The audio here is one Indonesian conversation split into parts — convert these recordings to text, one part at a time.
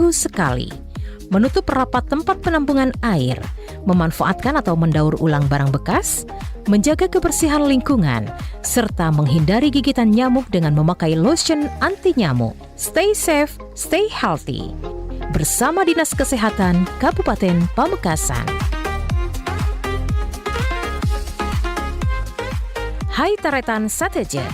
seminggu sekali, menutup rapat tempat penampungan air, memanfaatkan atau mendaur ulang barang bekas, menjaga kebersihan lingkungan, serta menghindari gigitan nyamuk dengan memakai lotion anti nyamuk. Stay safe, stay healthy. Bersama Dinas Kesehatan Kabupaten Pamekasan. Hai Taretan Sateje,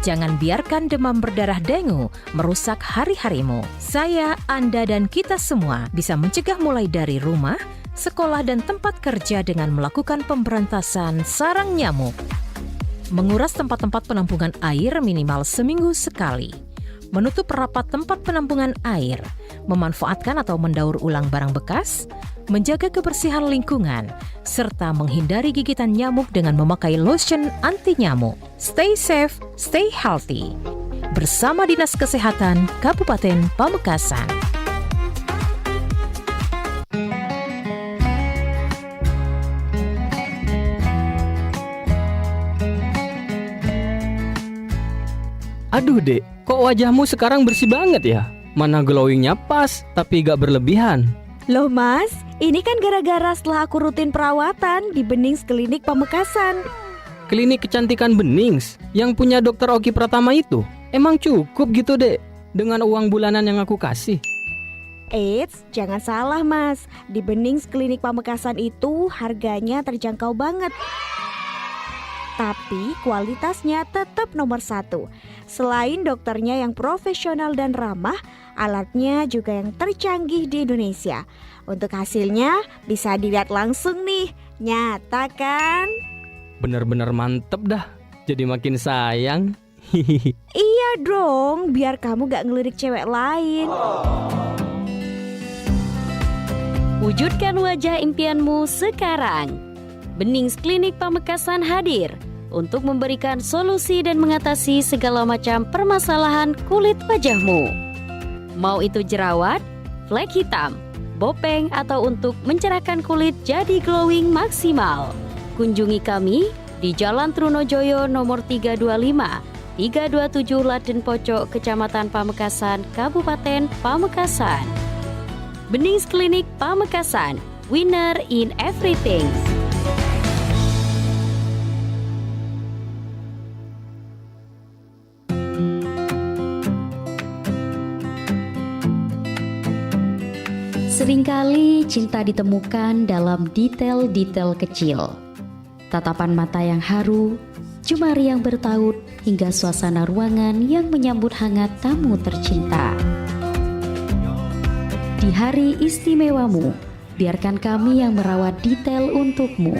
jangan biarkan demam berdarah dengue merusak hari-harimu. Saya, Anda, dan kita semua bisa mencegah mulai dari rumah, sekolah, dan tempat kerja dengan melakukan pemberantasan sarang nyamuk. Menguras tempat-tempat penampungan air minimal seminggu sekali. Menutup rapat tempat penampungan air, memanfaatkan atau mendaur ulang barang bekas, menjaga kebersihan lingkungan, serta menghindari gigitan nyamuk dengan memakai lotion anti nyamuk. Stay safe, stay healthy. Bersama Dinas Kesehatan Kabupaten Pamekasan. Aduh dek, kok wajahmu sekarang bersih banget ya? Mana glowingnya pas, tapi gak berlebihan. Loh mas, ini kan gara-gara setelah aku rutin perawatan di Benings Klinik Pamekasan. Klinik kecantikan Benings yang punya dokter Oki Pratama itu, emang cukup gitu dek dengan uang bulanan yang aku kasih? Eits, jangan salah mas, di Benings Klinik Pamekasan itu harganya terjangkau banget. Tapi kualitasnya tetap nomor 1. Selain dokternya yang profesional dan ramah, alatnya juga yang tercanggih di Indonesia. Untuk hasilnya bisa dilihat langsung nih, nyata kan? Bener-bener mantep dah, jadi makin sayang. Iya dong, biar kamu gak ngelirik cewek lain. Wujudkan wajah impianmu sekarang. Benings Klinik Pamekasan hadir untuk memberikan solusi dan mengatasi segala macam permasalahan kulit wajahmu. Mau itu jerawat, flek hitam, bopeng, atau untuk mencerahkan kulit jadi glowing maksimal. Kunjungi kami di Jalan Trunojoyo nomor 325, 327 Laden Pocok, Kecamatan Pamekasan, Kabupaten Pamekasan. Benings Klinik Pamekasan, winner in everything. Seringkali cinta ditemukan dalam detail-detail kecil. Tatapan mata yang haru, jemari yang bertaut, hingga suasana ruangan yang menyambut hangat tamu tercinta. Di hari istimewamu, biarkan kami yang merawat detail untukmu.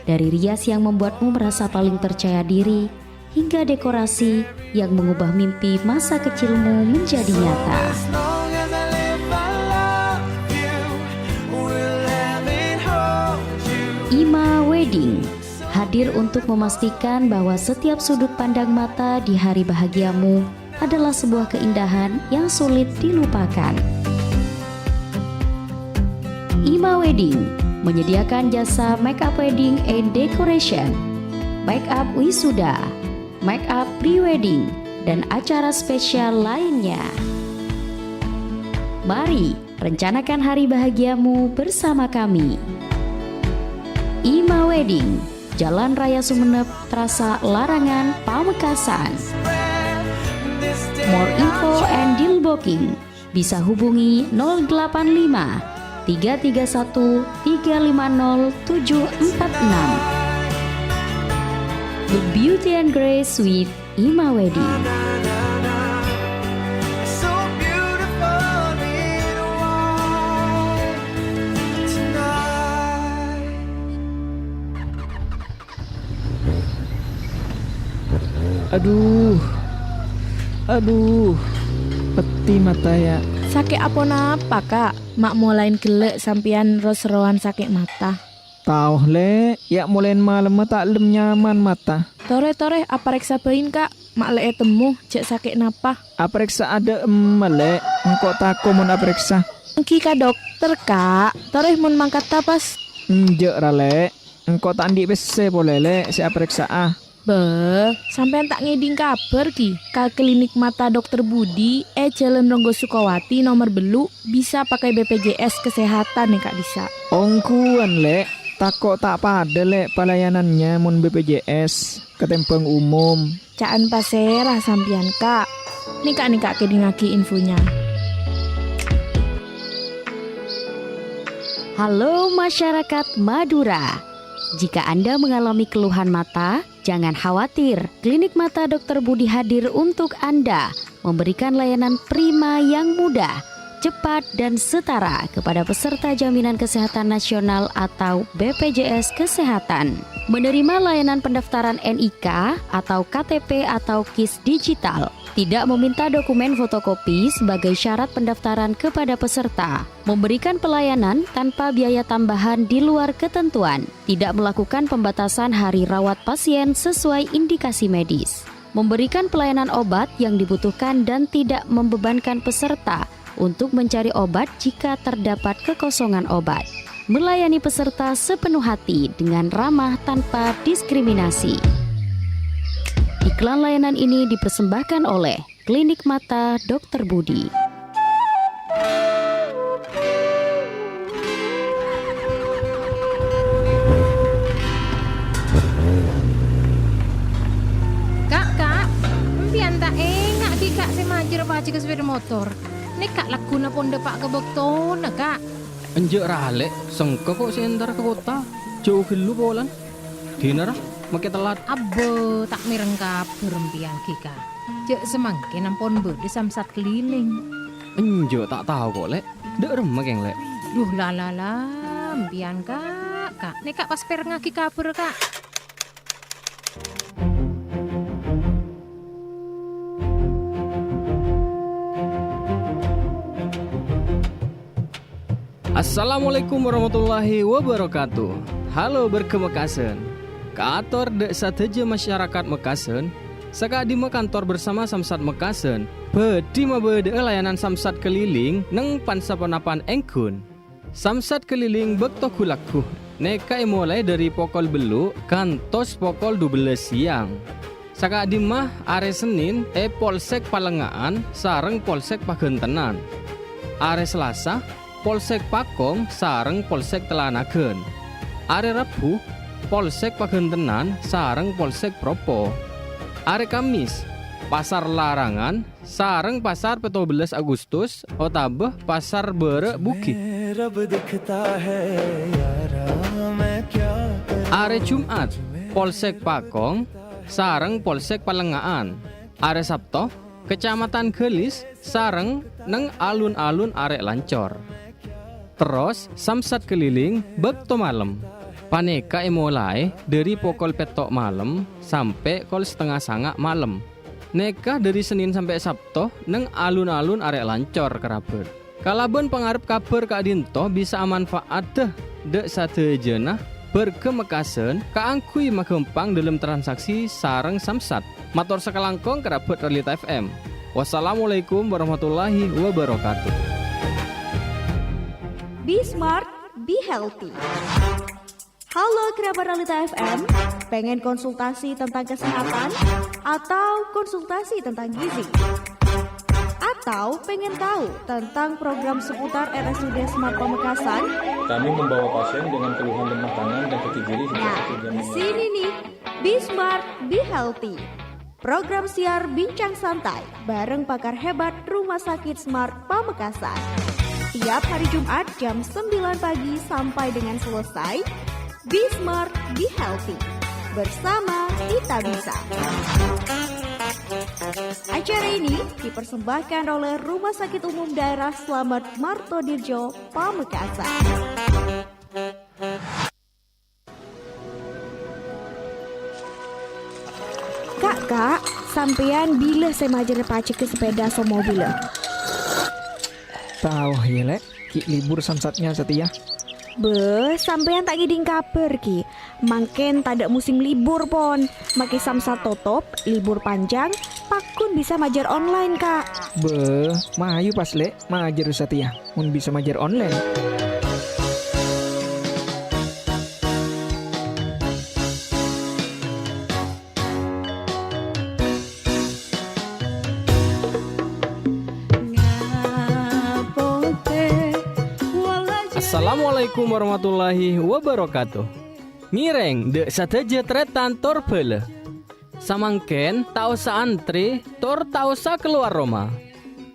Dari rias yang membuatmu merasa paling percaya diri, hingga dekorasi yang mengubah mimpi masa kecilmu menjadi nyata. Ima Wedding hadir untuk memastikan bahwa setiap sudut pandang mata di hari bahagiamu adalah sebuah keindahan yang sulit dilupakan. Ima Wedding menyediakan jasa make up wedding and decoration, make up wisuda, make up pre-wedding, dan acara spesial lainnya. Mari rencanakan hari bahagiamu bersama kami. Ima Wedding, Jalan Raya Sumeneb, Trasa Larangan, Pamekasan. More info and deal booking bisa hubungi 085 331 350 746. The Beauty and Grace with Ima Wedding. Aduh, peti mata ya. Sakit apa napa kak? Mak mulain gelek sampian ros-roan sakit mata. Tauh le, ya mulain malam tak lem nyaman mata. Tore apa reksa bain kak? Mak le temu, cek sakit napa? Aperiksa ada le, engkau tako mun aperiksa. Engki ka dokter kak, tore mun mangkat tapas. Njek rale, engkau tak andi bese boleh le, si aperiksa ah. Sampean tak ngeding kabar ki. Ka klinik mata Dokter Budi, Jalan Ronggo Sukawati nomor belu bisa pakai BPJS kesehatan nih Kak Disa. Ongkuan lek, takok tak pada lek pelayanannya mun BPJS ketempeng umum. Caan paserah sampean Kak. Nih Kak keding ngaki infonya. Halo masyarakat Madura. Jika Anda mengalami keluhan mata, jangan khawatir. Klinik Mata Dokter Budi hadir untuk Anda, memberikan layanan prima yang mudah, cepat dan setara kepada peserta Jaminan Kesehatan Nasional atau BPJS Kesehatan. Menerima layanan pendaftaran NIK atau KTP atau KIS digital. Tidak meminta dokumen fotokopi sebagai syarat pendaftaran kepada peserta. Memberikan pelayanan tanpa biaya tambahan di luar ketentuan. Tidak melakukan pembatasan hari rawat pasien sesuai indikasi medis. Memberikan pelayanan obat yang dibutuhkan dan tidak membebankan peserta untuk mencari obat jika terdapat kekosongan obat. Melayani peserta sepenuh hati dengan ramah tanpa diskriminasi. Iklan layanan ini dipersembahkan oleh Klinik Mata Dokter Budi. Kak, mpian tak enak ki Kak semajer paci ke sepeda motor. Nek Kak laguna ponde Pak Kebekton Kak. Enjek ralek, sengko kok sentar ke kota. Jauh gelu polan. Dinner make telat. Abo tak mireng kabur mpian ki Kak. Jek semangke nampon bede samsat keliling. Enjek tak tahu kok lek. Dek remek yang lek. Duh lalala mpian Kak. Nek Kak pas per ngaki kabur Kak. Assalamualaikum warahmatullahi wabarakatuh. Halo berkemekasen. Kaator dek sateja masyarakat Mekasen. Sakadi kantor bersama Samsat Mekasen. Bedi mabede layanan Samsat keliling neng pansaponapan engkun. Samsat keliling bekto kulaku. Neka mulai dari pokol belu kantos pokol 12 siang. Sakadi mah are Senin Polsek Palengaan sareng Polsek Pagentenan. Are Selasa Polsek Pakong sareng Polsek Telanagen. Are Rabu Polsek Pagentenan sareng Polsek Propo. Are Kamis Pasar Larangan sareng Pasar 17 Agustus otabeh Pasar Bere Bukit. Are Jumat Polsek Pakong sareng Polsek Palengaan. Are Sabto Kecamatan Gelis sareng neng alun-alun arek Lancor. Terus samsat keliling bekto malam. Paneka mulai dari pokol petok malam sampai kol setengah sanga malam. Neka dari Senin sampai Sabtu neng alun-alun arek Lancor kerabet. Kalaben pengarep kabar Kak Dinto bisa manfaat dek satejena berkemekasen kaangkui magempang dalam transaksi sareng samsat. Matur sekelangkong kerabet Relita FM. Wassalamualaikum warahmatullahi wabarakatuh. Be smart, be healthy. Halo kerabat Relita FM, pengen konsultasi tentang kesehatan? Atau konsultasi tentang gizi? Atau pengen tahu tentang program seputar RSUD Smart Pamekasan? Kami membawa pasien dengan keluhan lemah tangan dan kaki kiri. Nah, di sini nih, Be Smart, Be Healthy. Program siar bincang santai bareng pakar hebat Rumah Sakit Smart Pamekasan. Tiap hari Jumat jam 9 pagi sampai dengan selesai. Be Smart, Be Healthy. Bersama kita bisa. Acara ini dipersembahkan oleh Rumah Sakit Umum Daerah Slamet Martodirjo, Pamekasan. Kak, sampean bila saya majer pacek ke sepeda so mobil? Tahu ya lek, ki libur samsatnya setia. Sampean tak giding kabar ki. Mangken tak ada musim libur pon. Make samsat totop, libur panjang, pakun bisa majar online Kak. Mayu pas lek, majar setia. Mun bisa majar online. Assalamualaikum warahmatullahi wabarakatuh. Mireng dek sateje tretan tor bele. Samangken tau sa antri tor tau sa keluar rumah.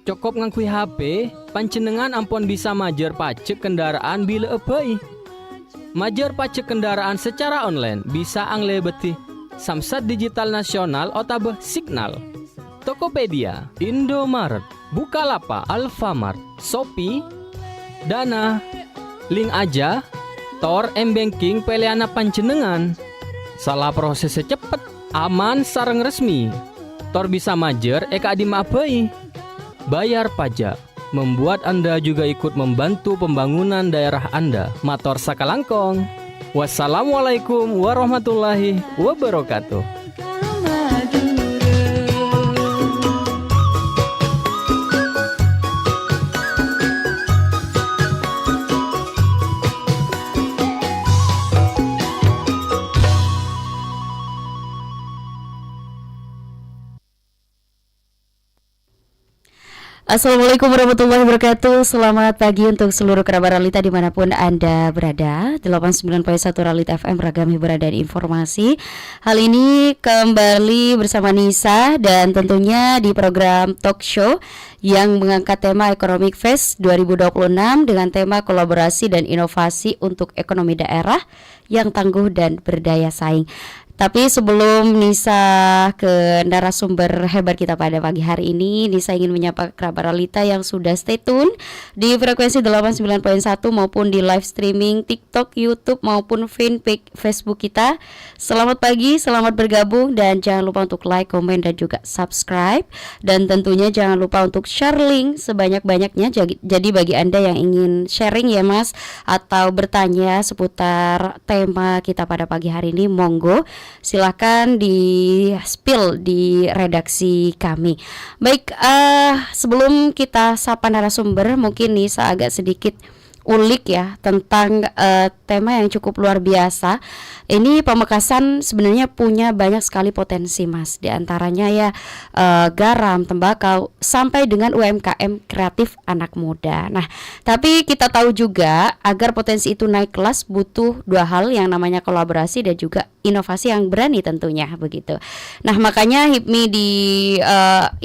Cukup ngangkui HP, pancenengan ampun bisa majer pajak kendaraan bila epai. Majer pajak kendaraan secara online bisa angle beti Samsat Digital Nasional otabeh Signal, Tokopedia, Indomaret, Bukalapak, Alfamart, Shopee, Dana, Link Aja, Tor M-Banking peleana pancenengan. Salah prosesnya cepet, aman, sareng resmi. Tor bisa majer eka dimapai. Bayar pajak membuat Anda juga ikut membantu pembangunan daerah Anda. Mator sakalangkong. Wassalamualaikum warahmatullahi wabarakatuh. Assalamualaikum warahmatullahi wabarakatuh. Selamat pagi untuk seluruh kerabat Ralita dimanapun Anda berada. 89.1 Ralita FM, ragam hiburan dan informasi. Hal ini kembali bersama Nisa dan tentunya di program talk show yang mengangkat tema Economic Fest 2026 dengan tema kolaborasi dan inovasi untuk ekonomi daerah yang tangguh dan berdaya saing. Tapi sebelum Nisa ke narasumber hebat kita pada pagi hari ini, Nisa ingin menyapa kerabat Ralita yang sudah stay tune di frekuensi 89.1 maupun di live streaming TikTok, YouTube maupun fanpage Facebook kita. Selamat pagi, selamat bergabung dan jangan lupa untuk like, komen dan juga subscribe. Dan tentunya jangan lupa untuk share link sebanyak-banyaknya. Jadi bagi Anda yang ingin sharing ya Mas, atau bertanya seputar tema kita pada pagi hari ini, monggo silakan di spill di redaksi kami. Baik, sebelum kita sapa narasumber, mungkin Nisa agak sedikit ulik ya tentang tema yang cukup luar biasa. Ini Pamekasan sebenarnya punya banyak sekali potensi Mas. Di antaranya ya garam, tembakau, sampai dengan UMKM kreatif anak muda. Nah, tapi kita tahu juga agar potensi itu naik kelas butuh dua hal, yang namanya kolaborasi dan juga inovasi yang berani tentunya begitu. Nah, makanya HIPMI di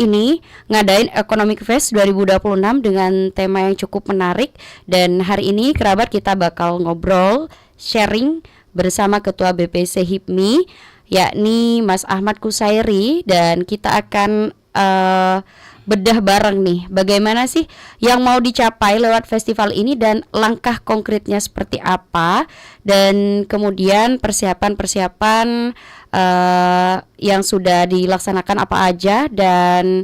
ini ngadain Economic Fest 2026 dengan tema yang cukup menarik. Dan hari ini kerabat kita bakal ngobrol, sharing bersama Ketua BPC HIPMI yakni Mas Ahmad Kusairi, dan kita akan bedah bareng nih bagaimana sih yang mau dicapai lewat festival ini dan langkah konkretnya seperti apa, dan kemudian persiapan-persiapan yang sudah dilaksanakan apa aja. Dan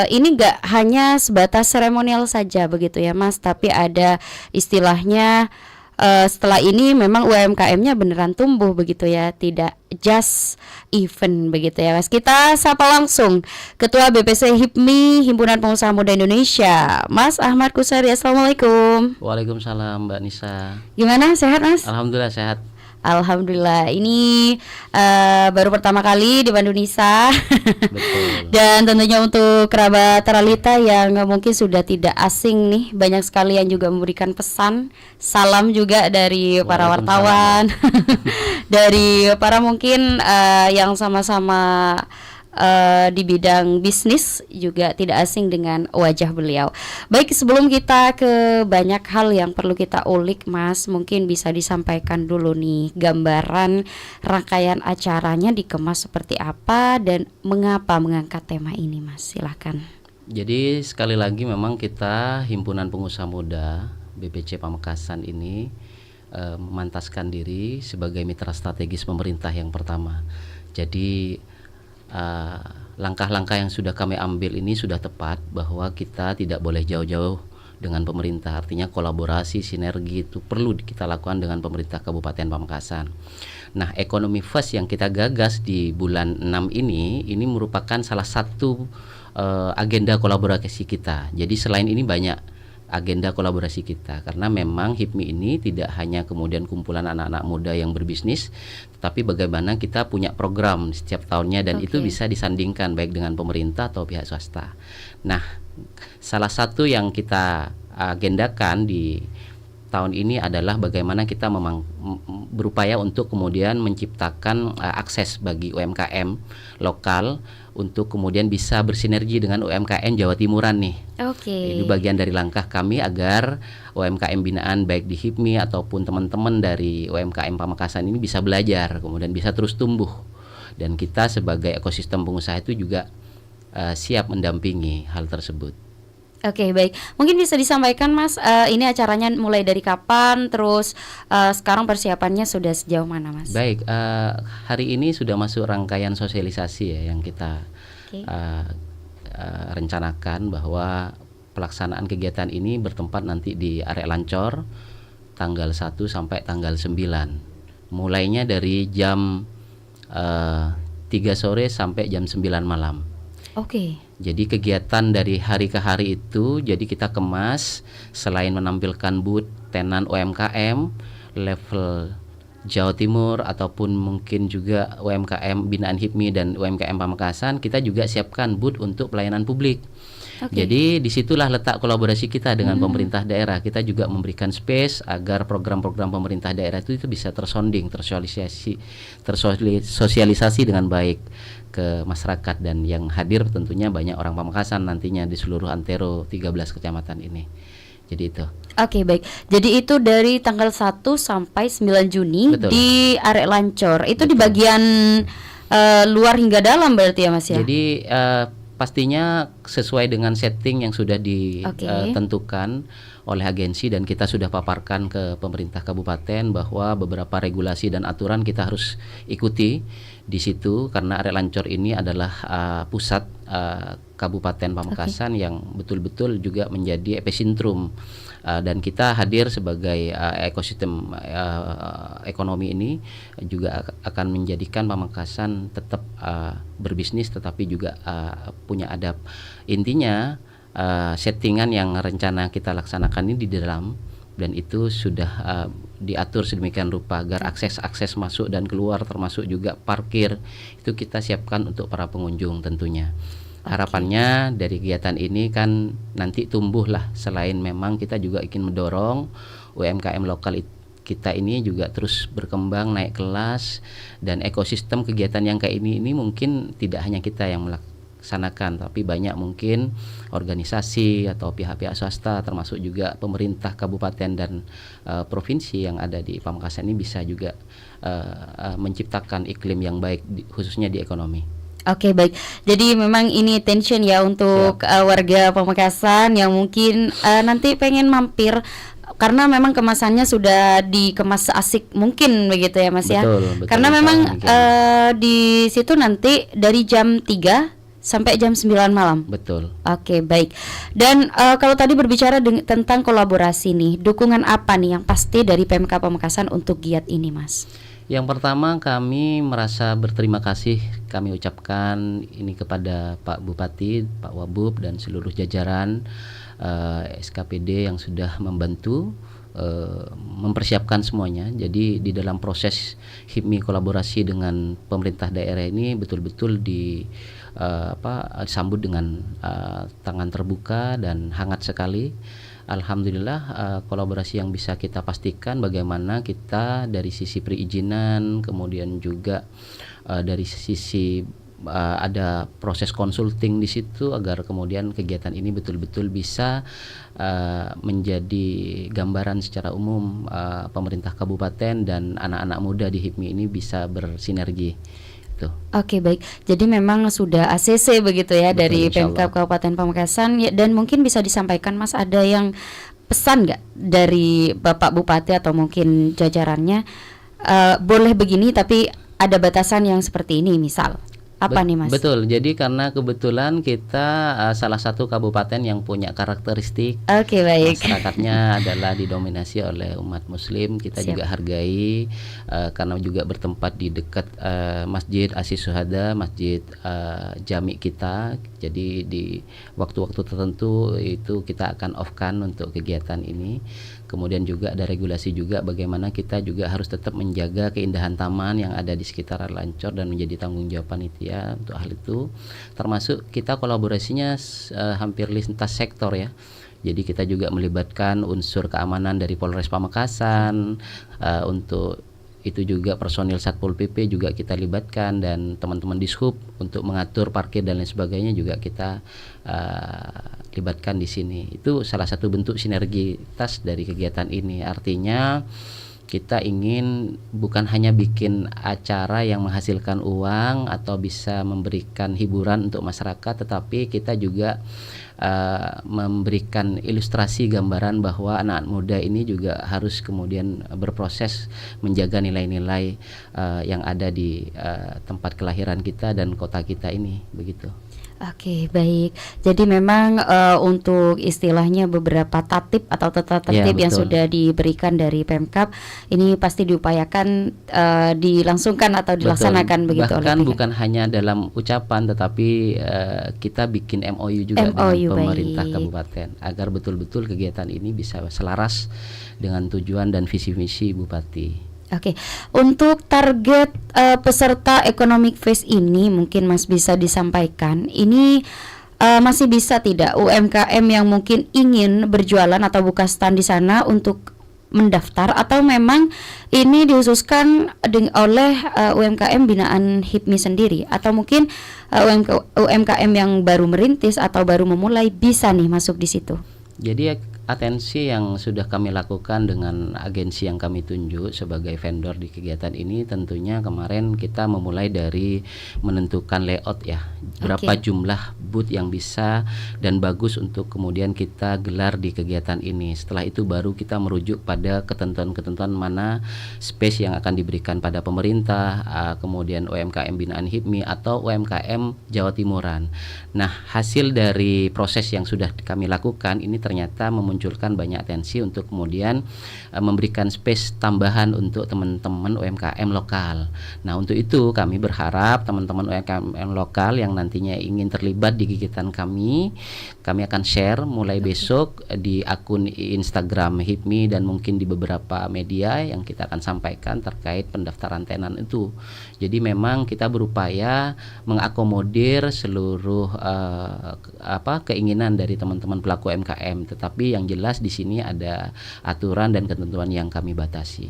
ini gak hanya sebatas seremonial saja begitu ya Mas, tapi ada istilahnya setelah ini memang UMKM-nya beneran tumbuh begitu ya, tidak just event begitu ya Mas. Kita sapa langsung Ketua BPC HIPMI, Himpunan Pengusaha Muda Indonesia, Mas Ahmad Kusairi. Assalamualaikum. Waalaikumsalam Mbak Nisa. Gimana, sehat Mas? Alhamdulillah sehat. Alhamdulillah, ini baru pertama kali di Bandung Nisa. Betul. Dan tentunya untuk kerabat Ralita yang mungkin sudah tidak asing nih, banyak sekali yang juga memberikan pesan, salam juga dari para wartawan, dari para mungkin yang sama-sama di bidang bisnis juga tidak asing dengan wajah beliau. Baik, sebelum kita ke banyak hal yang perlu kita ulik Mas, mungkin bisa disampaikan dulu nih gambaran rangkaian acaranya dikemas seperti apa dan mengapa mengangkat tema ini Mas, silakan. Jadi sekali lagi memang kita Himpunan Pengusaha Muda BPC Pamekasan ini memantaskan diri sebagai mitra strategis pemerintah yang pertama. Jadi langkah-langkah yang sudah kami ambil ini sudah tepat, bahwa kita tidak boleh jauh-jauh dengan pemerintah. Artinya kolaborasi, sinergi itu perlu kita lakukan dengan pemerintah Kabupaten Pamekasan. Nah, Economic Fest yang kita gagas di bulan 6 ini merupakan salah satu agenda kolaborasi kita. Jadi selain ini banyak agenda kolaborasi kita, karena memang HIPMI ini tidak hanya kemudian kumpulan anak-anak muda yang berbisnis, tetapi bagaimana kita punya program setiap tahunnya, dan itu bisa disandingkan baik dengan pemerintah atau pihak swasta. Nah, salah satu yang kita agendakan di tahun ini adalah bagaimana kita berupaya untuk kemudian menciptakan akses bagi UMKM lokal untuk kemudian bisa bersinergi dengan UMKM Jawa Timuran nih. Oke. Itu bagian dari langkah kami agar UMKM binaan baik di HIPMI ataupun teman-teman dari UMKM Pamekasan ini bisa belajar, kemudian bisa terus tumbuh. Dan kita sebagai ekosistem pengusaha itu juga siap mendampingi hal tersebut. Oke, baik. Mungkin bisa disampaikan Mas, ini acaranya mulai dari kapan, terus sekarang persiapannya sudah sejauh mana Mas? Baik, hari ini sudah masuk rangkaian sosialisasi ya yang kita rencanakan, bahwa pelaksanaan kegiatan ini bertempat nanti di Arek Lancor tanggal 1 sampai tanggal 9. Mulainya dari jam 3 sore sampai jam 9 malam. Oke. Jadi kegiatan dari hari ke hari itu, jadi kita kemas selain menampilkan booth tenan UMKM level Jawa Timur ataupun mungkin juga UMKM binaan HIPMI dan UMKM Pamekasan, kita juga siapkan booth untuk pelayanan publik. Jadi disitulah letak kolaborasi kita dengan pemerintah daerah. Kita juga memberikan space agar program-program pemerintah daerah itu bisa tersonding, tersosialisasi dengan baik ke masyarakat, dan yang hadir tentunya banyak orang Pamekasan nantinya di seluruh antero 13 kecamatan ini. Jadi itu. Oke, baik. Jadi itu dari tanggal 1 sampai 9 Juni. Betul. Di Arek Lancor. Itu Betul. di bagian luar hingga dalam berarti ya Mas ya? Jadi pastinya sesuai dengan setting yang sudah ditentukan oleh agensi, dan kita sudah paparkan ke pemerintah kabupaten bahwa beberapa regulasi dan aturan kita harus ikuti di situ, karena Arek Lancor ini adalah pusat Kabupaten Pamekasan yang betul-betul juga menjadi epicentrum, dan kita hadir sebagai ekosistem ekonomi ini juga akan menjadikan Pamekasan tetap berbisnis tetapi juga punya adab. Intinya settingan yang rencana kita laksanakan ini di dalam, dan itu sudah diatur sedemikian rupa agar akses masuk dan keluar termasuk juga parkir itu kita siapkan untuk para pengunjung tentunya. Harapannya dari kegiatan ini kan nanti tumbuhlah, selain memang kita juga ingin mendorong UMKM lokal kita ini juga terus berkembang, naik kelas, dan ekosistem kegiatan yang kayak ini mungkin tidak hanya kita yang melaksanakan, tapi banyak mungkin organisasi atau pihak-pihak swasta termasuk juga pemerintah kabupaten dan provinsi yang ada di Pamekasan ini bisa juga menciptakan iklim yang baik khususnya di ekonomi. Oke, baik. Jadi memang ini attention ya untuk warga Pamekasan yang mungkin nanti pengen mampir, karena memang kemasannya sudah dikemas asik mungkin begitu ya Mas ya. Betul, karena memang di situ nanti dari jam 3 sampai jam 9 malam. Betul. Oke, baik. Dan kalau tadi berbicara tentang kolaborasi nih, dukungan apa nih yang pasti dari PMK Pamekasan untuk giat ini Mas? Yang pertama, kami merasa berterima kasih kami ucapkan ini kepada Pak Bupati, Pak Wabub, dan seluruh jajaran SKPD yang sudah membantu mempersiapkan semuanya. Jadi di dalam proses HIPMI kolaborasi dengan pemerintah daerah ini betul-betul disambut dengan tangan terbuka dan hangat sekali. Alhamdulillah kolaborasi yang bisa kita pastikan bagaimana kita dari sisi perizinan, kemudian juga dari sisi ada proses konsulting di situ agar kemudian kegiatan ini betul-betul bisa menjadi gambaran secara umum pemerintah kabupaten dan anak-anak muda di HIPMI ini bisa bersinergi. Oke, baik. Jadi memang sudah ACC begitu ya. Betul, dari Pemkab Kabupaten Pamekasan ya, dan mungkin bisa disampaikan Mas, ada yang pesan nggak dari Bapak Bupati atau mungkin jajarannya, boleh begini tapi ada batasan yang seperti ini misal. Apa nih Mas? Betul, jadi karena kebetulan kita salah satu kabupaten yang punya karakteristik masyarakatnya adalah didominasi oleh umat muslim. Kita juga hargai karena juga bertempat di dekat Masjid Asis Syuhada, Masjid Jami kita. Jadi di waktu-waktu tertentu itu kita akan off-kan untuk kegiatan ini. Kemudian juga ada regulasi juga bagaimana kita juga harus tetap menjaga keindahan taman yang ada di sekitar Lancor dan menjadi tanggung jawab panitia untuk hal itu. Termasuk kita kolaborasinya hampir lintas sektor ya. Jadi kita juga melibatkan unsur keamanan dari Polres Pamekasan, untuk itu juga personil Satpol PP juga kita libatkan, dan teman-teman Dishub untuk mengatur parkir dan lain sebagainya juga kita libatkan di sini. Itu salah satu bentuk sinergitas dari kegiatan ini. Artinya kita ingin bukan hanya bikin acara yang menghasilkan uang atau bisa memberikan hiburan untuk masyarakat, tetapi kita juga memberikan ilustrasi gambaran bahwa anak muda ini juga harus kemudian berproses menjaga nilai-nilai yang ada di tempat kelahiran kita dan kota kita ini, begitu. Oke, baik. Jadi memang untuk istilahnya beberapa tatib atau tata tertib yang sudah diberikan dari Pemkab ini pasti diupayakan dilangsungkan atau dilaksanakan, begitu. Bahkan bukan hanya dalam ucapan, tetapi kita bikin MOU juga dengan pemerintah kabupaten agar betul-betul kegiatan ini bisa selaras dengan tujuan dan visi misi Bupati. Oke, untuk target peserta Economic Phase ini mungkin Mas bisa disampaikan. Ini masih bisa tidak UMKM yang mungkin ingin berjualan atau buka stand di sana untuk mendaftar, atau memang ini dikhususkan oleh UMKM binaan HIPMI sendiri, atau mungkin UMKM yang baru merintis atau baru memulai bisa nih masuk di situ? Jadi atensi yang sudah kami lakukan dengan agensi yang kami tunjuk sebagai vendor di kegiatan ini, tentunya kemarin kita memulai dari menentukan layout ya, berapa jumlah booth yang bisa dan bagus untuk kemudian kita gelar di kegiatan ini. Setelah itu baru kita merujuk pada ketentuan-ketentuan mana space yang akan diberikan pada pemerintah, kemudian UMKM binaan HIPMI atau UMKM Jawa Timuran. Nah, hasil dari proses yang sudah kami lakukan ini ternyata memunculkan banyak atensi untuk kemudian memberikan space tambahan untuk teman-teman UMKM lokal. Nah, untuk itu kami berharap teman-teman UMKM lokal yang nantinya ingin terlibat di kegiatan kami akan share mulai besok di akun Instagram HIPMI dan mungkin di beberapa media yang kita akan sampaikan terkait pendaftaran tenan itu. Jadi memang kita berupaya mengakomodir seluruh keinginan dari teman-teman pelaku UMKM, tetapi yang jelas di sini ada aturan dan ketentuan yang kami batasi.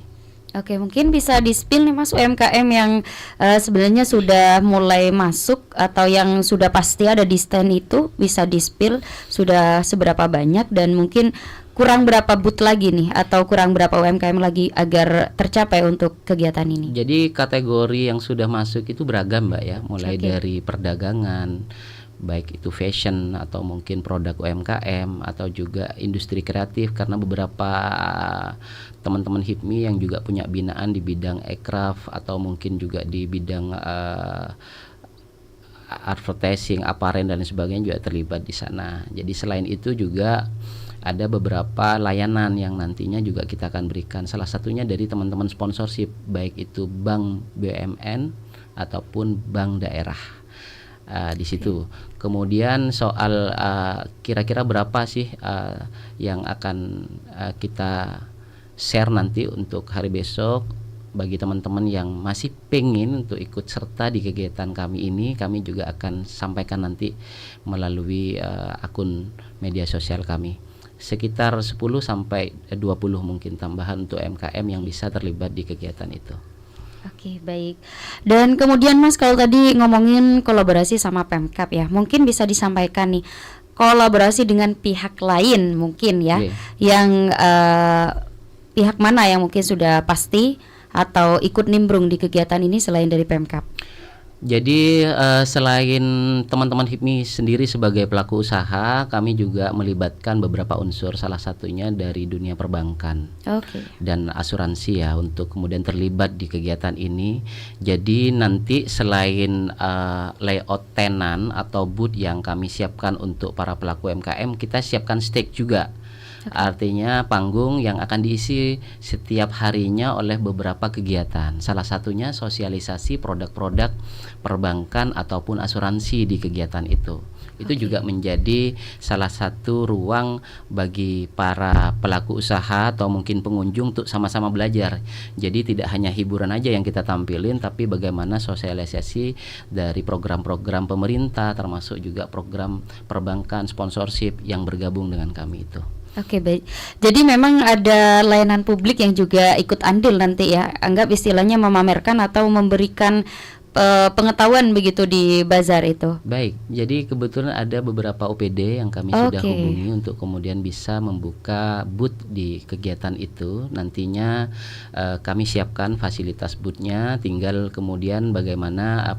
Oke, mungkin bisa di-spill nih Mas, UMKM yang sebenarnya sudah mulai masuk atau yang sudah pasti ada di stand itu, bisa di-spill sudah seberapa banyak dan mungkin kurang berapa booth lagi nih atau kurang berapa UMKM lagi agar tercapai untuk kegiatan ini? Jadi kategori yang sudah masuk itu beragam Mbak ya, mulai dari perdagangan, baik itu fashion atau mungkin produk UMKM atau juga industri kreatif, karena beberapa teman-teman HIPMI yang juga punya binaan di bidang aircraft atau mungkin juga di bidang advertising, apparel dan sebagainya juga terlibat di sana. Jadi selain itu juga ada beberapa layanan yang nantinya juga kita akan berikan. Salah satunya dari teman-teman sponsorship, baik itu bank BUMN ataupun bank daerah. Di situ. Kemudian soal kira-kira berapa sih yang akan kita share nanti untuk hari besok bagi teman-teman yang masih pengen untuk ikut serta di kegiatan kami ini, kami juga akan sampaikan nanti melalui akun media sosial kami. Sekitar 10 sampai 20 mungkin tambahan untuk UMKM yang bisa terlibat di kegiatan itu. Oke, baik. Dan kemudian Mas, kalau tadi ngomongin kolaborasi sama Pemkab ya, mungkin bisa disampaikan nih kolaborasi dengan pihak lain mungkin ya, yang pihak mana yang mungkin sudah pasti atau ikut nimbrung di kegiatan ini selain dari Pemkab? Jadi selain teman-teman HIPMI sendiri sebagai pelaku usaha, kami juga melibatkan beberapa unsur, salah satunya dari dunia perbankan dan asuransi ya, untuk kemudian terlibat di kegiatan ini. Jadi nanti selain layout tenan atau booth yang kami siapkan untuk para pelaku UMKM, kita siapkan stage juga. Artinya panggung yang akan diisi setiap harinya oleh beberapa kegiatan. Salah satunya sosialisasi produk-produk perbankan ataupun asuransi di kegiatan itu. Itu juga menjadi salah satu ruang bagi para pelaku usaha atau mungkin pengunjung untuk sama-sama belajar. Jadi tidak hanya hiburan aja yang kita tampilin, tapi bagaimana sosialisasi dari program-program pemerintah, termasuk juga program perbankan, sponsorship yang bergabung dengan kami itu. Oke, baik. Jadi memang ada layanan publik yang juga ikut andil nanti ya. Anggap istilahnya memamerkan atau memberikan pengetahuan begitu di bazar itu. Baik, jadi kebetulan ada beberapa OPD yang kami sudah hubungi untuk kemudian bisa membuka booth di kegiatan itu. Nantinya kami siapkan fasilitas booth-nya, tinggal kemudian bagaimana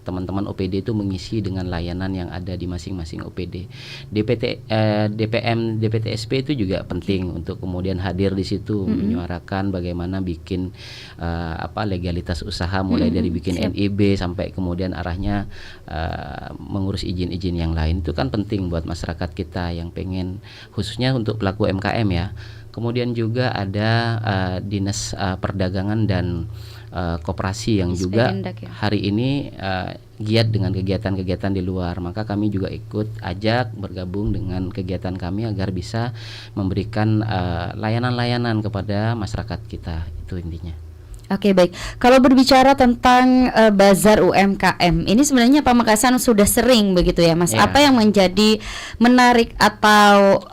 teman-teman OPD itu mengisi dengan layanan yang ada di masing-masing OPD. DPM, DPTSP itu juga penting untuk kemudian hadir di situ, menyuarakan bagaimana bikin legalitas usaha, mulai dari bikin NIB sampai kemudian arahnya mengurus izin-izin yang lain. Itu kan penting buat masyarakat kita yang pengen, khususnya untuk pelaku UMKM ya. Kemudian juga ada Dinas Perdagangan dan Koperasi yang juga hari ini giat dengan kegiatan-kegiatan di luar. Maka kami juga ikut ajak bergabung dengan kegiatan kami agar bisa memberikan layanan-layanan kepada masyarakat kita. Itu intinya. Oke, baik. Kalau berbicara tentang bazar UMKM, ini sebenarnya Pamekasan sudah sering begitu ya, Mas. Ya. Apa yang menjadi menarik atau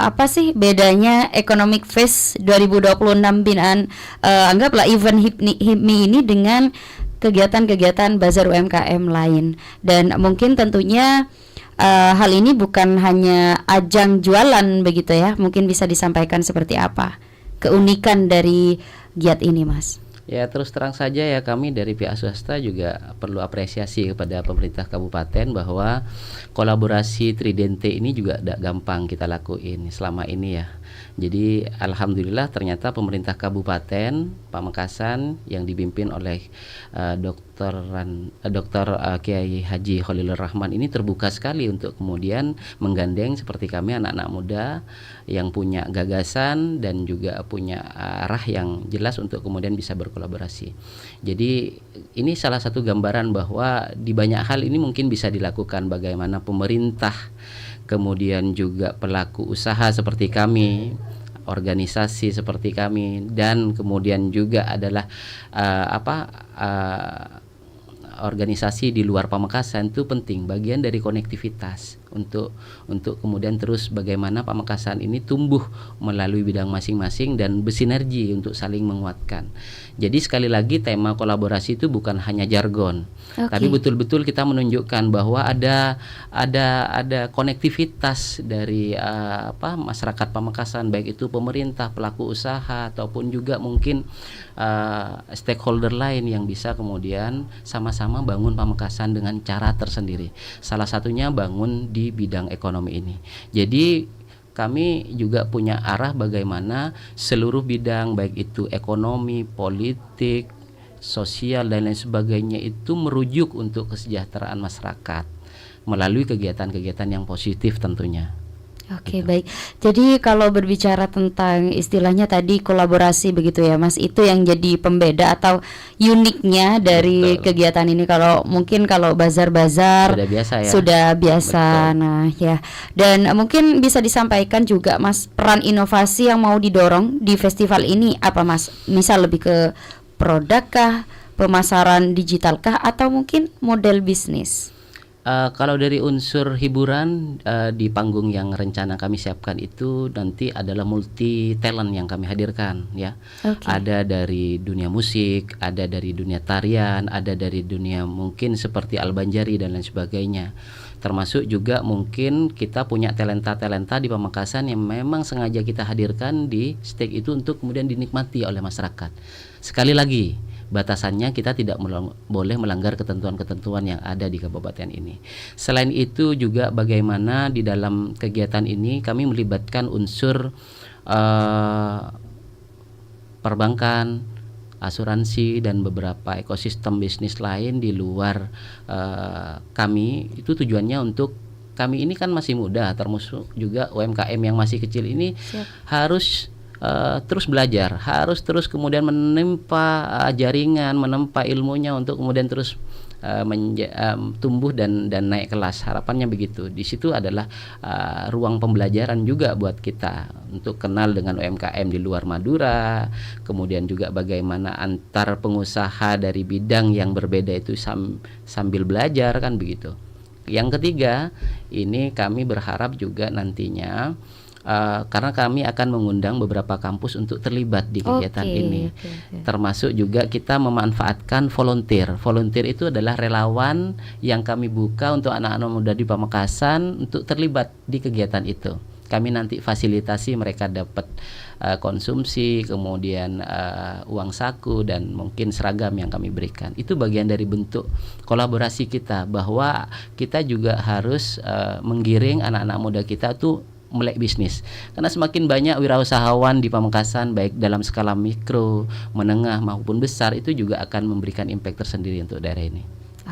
apa sih bedanya Economic Fest 2026 binaan anggaplah event HIPMI ini dengan kegiatan-kegiatan bazar UMKM lain? Dan mungkin tentunya hal ini bukan hanya ajang jualan begitu ya. Mungkin bisa disampaikan seperti apa keunikan dari giat ini, Mas? Ya, terus terang saja ya, kami dari pihak swasta juga perlu apresiasi kepada pemerintah kabupaten bahwa kolaborasi Tridente ini juga tidak gampang kita lakuin selama ini ya. Jadi alhamdulillah ternyata pemerintah Kabupaten Pamekasan yang dipimpin oleh Dr. Kiai Haji Khalilur Rahman ini terbuka sekali untuk kemudian menggandeng seperti kami anak-anak muda yang punya gagasan dan juga punya arah yang jelas untuk kemudian bisa berkolaborasi. Jadi ini salah satu gambaran bahwa di banyak hal ini mungkin bisa dilakukan, bagaimana pemerintah, kemudian juga pelaku usaha seperti kami, organisasi seperti kami, dan kemudian juga adalah organisasi di luar Pamekasan itu penting, bagian dari konektivitas untuk kemudian terus bagaimana Pamekasan ini tumbuh melalui bidang masing-masing dan bersinergi untuk saling menguatkan. Jadi sekali lagi tema kolaborasi itu bukan hanya jargon, tapi betul-betul kita menunjukkan bahwa ada konektivitas dari masyarakat Pamekasan, baik itu pemerintah, pelaku usaha ataupun juga mungkin stakeholder lain yang bisa kemudian sama-sama bangun Pamekasan dengan cara tersendiri. Salah satunya bangun di bidang ekonomi ini. Jadi kami juga punya arah bagaimana seluruh bidang, baik itu ekonomi, politik, sosial dan lain sebagainya itu merujuk untuk kesejahteraan masyarakat melalui kegiatan-kegiatan yang positif tentunya. Oke, baik. Jadi kalau berbicara tentang istilahnya tadi kolaborasi begitu ya, Mas, itu yang jadi pembeda atau uniknya dari kegiatan ini. Kalau mungkin kalau bazar-bazar sudah biasa ya. Sudah biasa. Betul. Nah, ya. Dan mungkin bisa disampaikan juga, Mas, peran inovasi yang mau didorong di festival ini apa, Mas? Misal lebih ke produkkah, pemasaran digitalkah, atau mungkin model bisnis? Kalau dari unsur hiburan di panggung yang rencana kami siapkan itu nanti adalah multi talent yang kami hadirkan ya. Ada dari dunia musik, ada dari dunia tarian, ada dari dunia mungkin seperti Al-Banjari dan lain sebagainya. Termasuk juga mungkin kita punya talenta-talenta di Pamekasan yang memang sengaja kita hadirkan di stage itu untuk kemudian dinikmati oleh masyarakat. Sekali lagi, batasannya kita tidak boleh melanggar ketentuan-ketentuan yang ada di kabupaten ini. Selain itu juga bagaimana di dalam kegiatan ini kami melibatkan unsur perbankan, asuransi dan beberapa ekosistem bisnis lain di luar kami. Itu tujuannya untuk kami ini kan masih muda, termasuk juga UMKM yang masih kecil ini harus terus belajar, harus terus kemudian menempa jaringan, menempa ilmunya untuk kemudian terus tumbuh dan naik kelas. Harapannya begitu. Di situ adalah ruang pembelajaran juga buat kita untuk kenal dengan UMKM di luar Madura, kemudian juga bagaimana antar pengusaha dari bidang yang berbeda itu sambil belajar kan begitu. Yang ketiga, ini kami berharap juga nantinya karena kami akan mengundang beberapa kampus untuk terlibat di kegiatan ini. Termasuk juga kita memanfaatkan volunteer. Volunteer itu adalah relawan yang kami buka untuk anak-anak muda di Pamekasan untuk terlibat di kegiatan itu. Kami nanti fasilitasi mereka dapat konsumsi, kemudian uang saku dan mungkin seragam yang kami berikan. Itu bagian dari bentuk kolaborasi kita, bahwa kita juga harus menggiring anak-anak muda kita tuh melek bisnis. Karena semakin banyak wirausahawan di Pamekasan, baik dalam skala mikro, menengah maupun besar, itu juga akan memberikan impact tersendiri untuk daerah ini.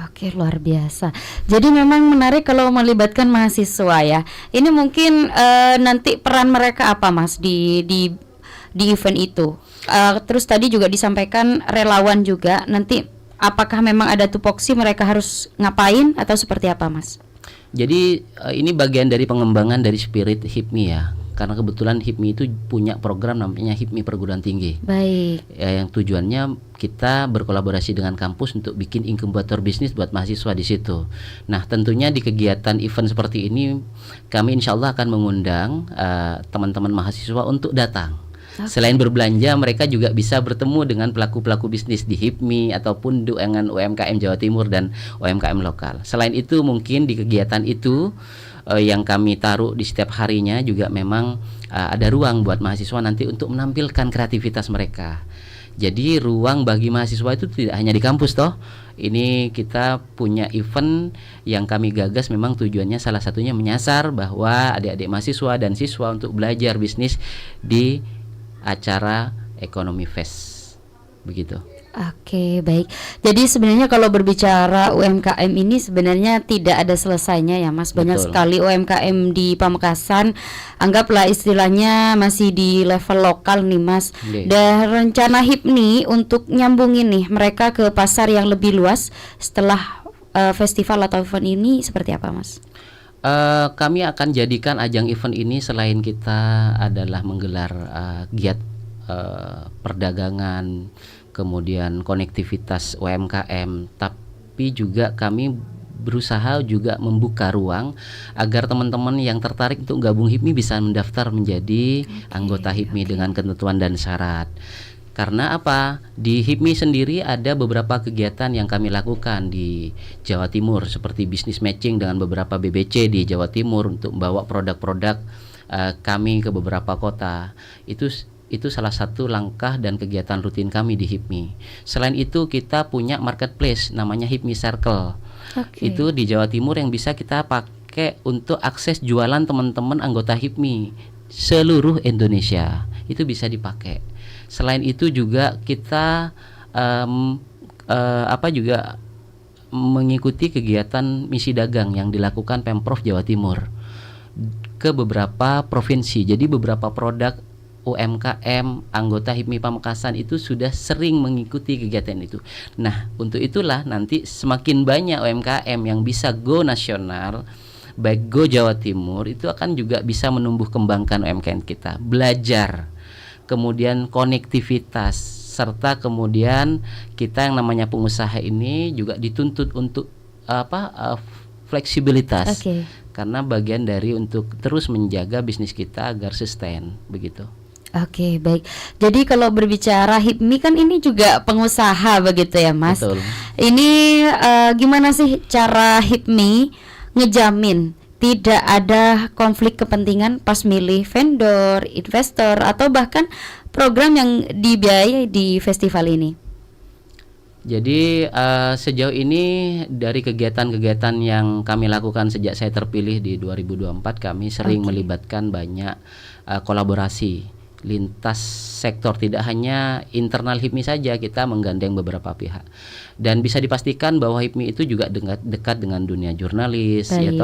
Oke, luar biasa. Jadi memang menarik kalau melibatkan mahasiswa ya. Ini mungkin nanti peran mereka apa, Mas, di event itu. Terus tadi juga disampaikan relawan juga. Nanti apakah memang ada tupoksi mereka harus ngapain atau seperti apa, Mas? Jadi ini bagian dari pengembangan dari spirit HIPMI ya. Karena kebetulan HIPMI itu punya program namanya HIPMI Perguruan Tinggi. Baik. Yang tujuannya kita berkolaborasi dengan kampus untuk bikin inkubator bisnis buat mahasiswa di situ. Nah, tentunya di kegiatan event seperti ini kami insya Allah akan mengundang teman-teman mahasiswa untuk datang. Selain berbelanja, mereka juga bisa bertemu dengan pelaku-pelaku bisnis di HIPMI ataupun dengan UMKM Jawa Timur dan UMKM lokal. Selain itu, mungkin di kegiatan itu yang kami taruh di setiap harinya juga memang ada ruang buat mahasiswa nanti untuk menampilkan kreativitas mereka. Jadi ruang bagi mahasiswa itu tidak hanya di kampus toh. Ini kita punya event yang kami gagas, memang tujuannya salah satunya menyasar bahwa adik-adik mahasiswa dan siswa untuk belajar bisnis di acara Ekonomi Fest begitu. Oke, baik. Jadi sebenarnya kalau berbicara UMKM ini sebenarnya tidak ada selesainya ya, Mas. Banyak Betul. sekali UMKM di Pamekasan. Anggaplah istilahnya masih di level lokal nih, Mas. Dan rencana HIPMI untuk nyambungin nih mereka ke pasar yang lebih luas setelah festival atau event ini seperti apa, Mas? Kami akan jadikan ajang event ini selain kita adalah menggelar giat perdagangan, kemudian konektivitas UMKM, tapi juga kami berusaha juga membuka ruang agar teman-teman yang tertarik untuk gabung HIPMI bisa mendaftar menjadi anggota HIPMI dengan ketentuan dan syarat. Karena apa? Di HIPMI sendiri ada beberapa kegiatan yang kami lakukan di Jawa Timur, seperti bisnis matching dengan beberapa BBC di Jawa Timur untuk membawa produk-produk kami ke beberapa kota. Itu salah satu langkah dan kegiatan rutin kami di HIPMI. Selain itu kita punya marketplace namanya HIPMI Circle. Itu di Jawa Timur yang bisa kita pakai untuk akses jualan teman-teman anggota HIPMI seluruh Indonesia. Itu bisa dipakai. Selain itu juga kita juga mengikuti kegiatan misi dagang yang dilakukan Pemprov Jawa Timur ke beberapa provinsi. Jadi beberapa produk UMKM anggota HIPMI Pamekasan itu sudah sering mengikuti kegiatan itu. Nah, untuk itulah nanti semakin banyak UMKM yang bisa go nasional, baik go Jawa Timur, itu akan juga bisa menumbuh kembangkan UMKM kita. Belajar, kemudian konektivitas, serta kemudian kita yang namanya pengusaha ini juga dituntut untuk fleksibilitas. Karena bagian dari untuk terus menjaga bisnis kita agar sustain begitu. Oke, baik. Jadi kalau berbicara HIPMI kan ini juga pengusaha begitu ya, Mas? Betul. Ini gimana sih cara HIPMI ngejamin tidak ada konflik kepentingan pas milih vendor, investor, atau bahkan program yang dibiayai di festival ini? Jadi sejauh ini dari kegiatan-kegiatan yang kami lakukan sejak saya terpilih di 2024, kami sering melibatkan banyak kolaborasi lintas sektor, tidak hanya internal HIPMI saja, kita menggandeng beberapa pihak. Dan bisa dipastikan bahwa HIPMI itu juga dekat dengan dunia jurnalis, yaitu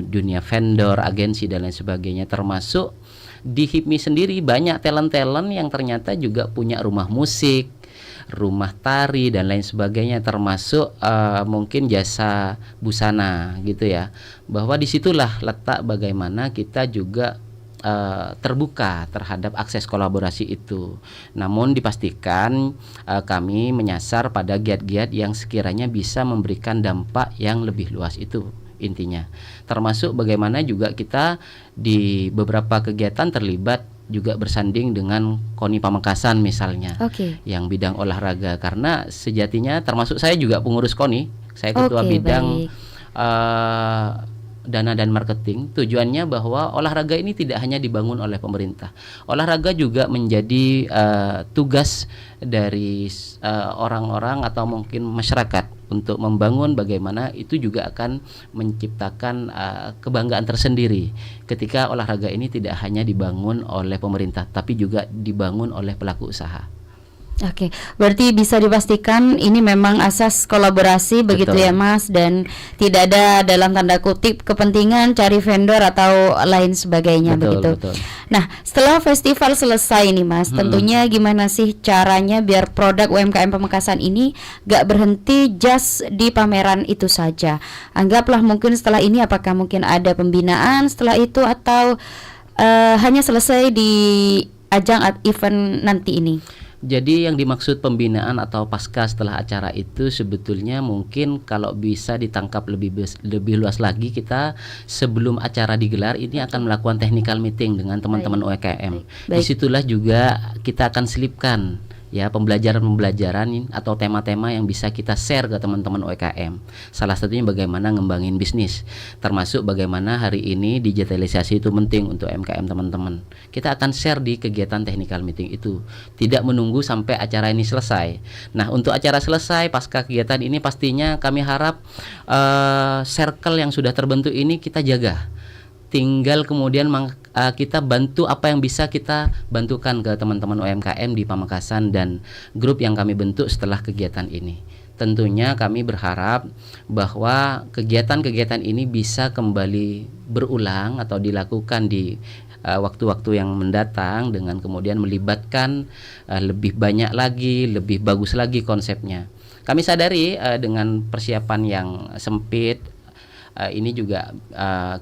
dunia vendor, agensi dan lain sebagainya. Termasuk di HIPMI sendiri banyak talent-talent yang ternyata juga punya rumah musik, rumah tari dan lain sebagainya, termasuk mungkin jasa busana gitu ya. Bahwa disitulah letak bagaimana kita juga terbuka terhadap akses kolaborasi itu. Namun dipastikan kami menyasar pada giat-giat yang sekiranya bisa memberikan dampak yang lebih luas itu intinya. Termasuk bagaimana juga kita di beberapa kegiatan terlibat juga bersanding dengan KONI Pamekasan misalnya, yang bidang olahraga. Karena sejatinya termasuk saya juga pengurus KONI, saya ketua bidang dana dan marketing. Tujuannya bahwa olahraga ini tidak hanya dibangun oleh pemerintah. Olahraga juga menjadi tugas dari orang-orang atau mungkin masyarakat untuk membangun bagaimana itu juga akan menciptakan kebanggaan tersendiri ketika olahraga ini tidak hanya dibangun oleh pemerintah tapi juga dibangun oleh pelaku usaha. Oke, berarti bisa dipastikan ini memang asas kolaborasi begitu ya Mas, dan tidak ada dalam tanda kutip kepentingan cari vendor atau lain sebagainya begitu. Betul. Nah, setelah festival selesai nih Mas, tentunya gimana sih caranya biar produk UMKM Pamekasan ini gak berhenti just di pameran itu saja? Anggaplah mungkin setelah ini apakah mungkin ada pembinaan setelah itu atau hanya selesai di ajang event nanti ini? Jadi yang dimaksud pembinaan atau pasca setelah acara itu sebetulnya mungkin kalau bisa ditangkap lebih luas lagi, kita sebelum acara digelar ini akan melakukan technical meeting dengan teman-teman UMKM. Disitulah juga kita akan selipkan ya pembelajaran atau tema-tema yang bisa kita share ke teman-teman UMKM. Salah satunya bagaimana ngembangin bisnis, termasuk bagaimana hari ini digitalisasi itu penting untuk UMKM teman-teman. Kita akan share di kegiatan technical meeting itu, tidak menunggu sampai acara ini selesai. Nah, untuk acara selesai pasca kegiatan ini pastinya kami harap circle yang sudah terbentuk ini kita jaga. Tinggal kemudian kita bantu apa yang bisa kita bantukan ke teman-teman UMKM di Pamekasan dan grup yang kami bentuk setelah kegiatan ini. Tentunya kami berharap bahwa kegiatan-kegiatan ini bisa kembali berulang atau dilakukan di waktu-waktu yang mendatang dengan kemudian melibatkan lebih banyak lagi, lebih bagus lagi konsepnya. Kami sadari dengan persiapan yang sempit ini juga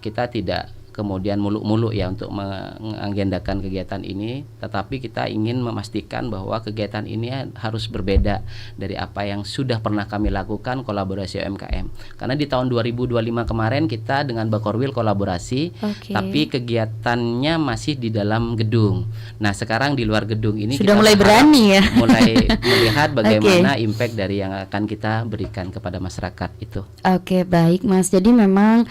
kita tidak kemudian muluk-muluk ya untuk mengagendakan kegiatan ini, tetapi kita ingin memastikan bahwa kegiatan ini harus berbeda dari apa yang sudah pernah kami lakukan kolaborasi UMKM. Karena di tahun 2025 kemarin kita dengan Bakorwil kolaborasi, tapi kegiatannya masih di dalam gedung. Nah, sekarang di luar gedung ini sudah kita mulai berani ya, mulai melihat bagaimana impact dari yang akan kita berikan kepada masyarakat itu. Oke, baik Mas. Jadi memang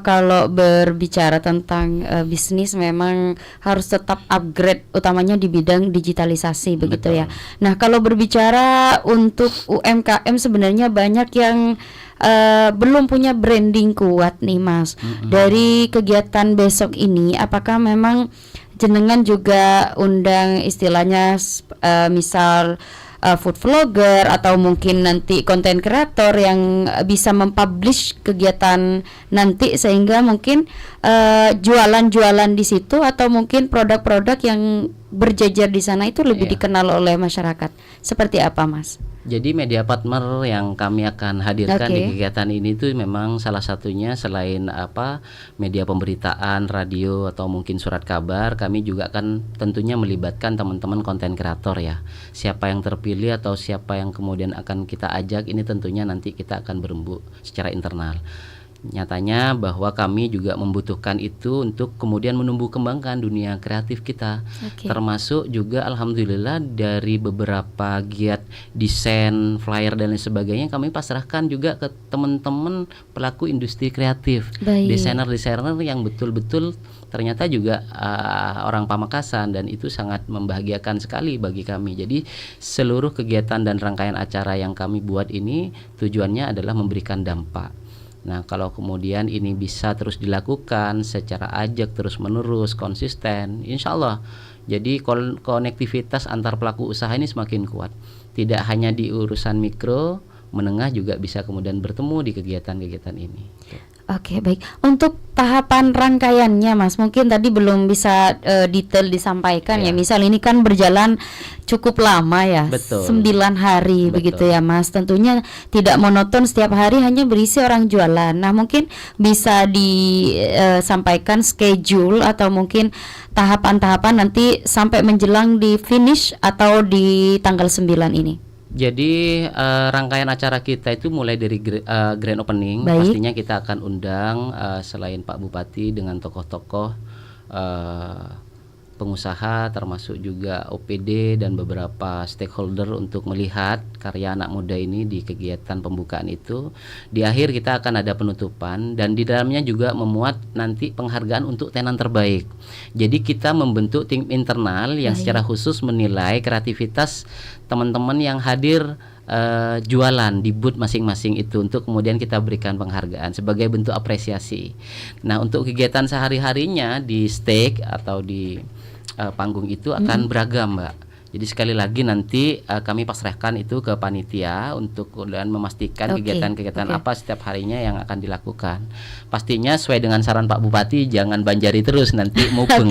kalau berbicara tentang bisnis memang harus tetap upgrade, utamanya di bidang digitalisasi begitu. Betul. Ya. Nah, kalau berbicara untuk UMKM sebenarnya banyak yang belum punya branding kuat nih Mas. Dari kegiatan besok ini apakah memang jenengan juga undang istilahnya misal food vlogger atau mungkin nanti konten kreator yang bisa mempublish kegiatan nanti sehingga mungkin jualan-jualan di situ atau mungkin produk-produk yang berjejer di sana itu lebih dikenal oleh masyarakat. Seperti apa Mas? Jadi media partner yang kami akan hadirkan di kegiatan ini itu memang salah satunya selain media pemberitaan, radio atau mungkin surat kabar, kami juga akan tentunya melibatkan teman-teman konten kreator ya. Siapa yang terpilih atau siapa yang kemudian akan kita ajak ini tentunya nanti kita akan berembuk secara internal. Nyatanya bahwa kami juga membutuhkan itu untuk kemudian menumbuh kembangkan dunia kreatif kita. Termasuk juga alhamdulillah dari beberapa giat desain, flyer dan lain sebagainya kami pasrahkan juga ke teman-teman pelaku industri kreatif. Desainer-desainer yang betul-betul ternyata juga orang Pamekasan dan itu sangat membahagiakan sekali bagi kami. Jadi seluruh kegiatan dan rangkaian acara yang kami buat ini tujuannya adalah memberikan dampak. Nah, kalau kemudian ini bisa terus dilakukan secara ajak terus-menerus, konsisten, insya Allah jadi konektivitas antar pelaku usaha ini semakin kuat. Tidak hanya di urusan mikro, menengah juga bisa kemudian bertemu di kegiatan-kegiatan ini. Oke, baik. Untuk tahapan rangkaiannya, Mas, mungkin tadi belum bisa detail disampaikan ya. Misal ini kan berjalan cukup lama ya, Betul. 9 hari. Betul. Begitu ya, Mas. Tentunya tidak monoton setiap hari hanya berisi orang jualan. Nah, mungkin bisa disampaikan schedule atau mungkin tahapan-tahapan nanti sampai menjelang di finish atau di tanggal 9 ini. Jadi rangkaian acara kita itu mulai dari grand opening. Baik. Pastinya kita akan undang selain Pak Bupati dengan tokoh-tokoh pengusaha, termasuk juga OPD dan beberapa stakeholder untuk melihat karya anak muda ini di kegiatan pembukaan itu. Di akhir kita akan ada penutupan dan di dalamnya juga memuat nanti penghargaan untuk tenan terbaik. Jadi kita membentuk tim internal yang secara khusus menilai kreativitas teman-teman yang hadir jualan di booth masing-masing itu untuk kemudian kita berikan penghargaan sebagai bentuk apresiasi. Nah, untuk kegiatan sehari-harinya di stage atau di panggung itu akan beragam, Mbak. Jadi sekali lagi nanti kami pasrahkan itu ke panitia untuk kemudian memastikan kegiatan-kegiatan apa setiap harinya yang akan dilakukan. Pastinya sesuai dengan saran Pak Bupati, jangan banjari terus nanti mubeng.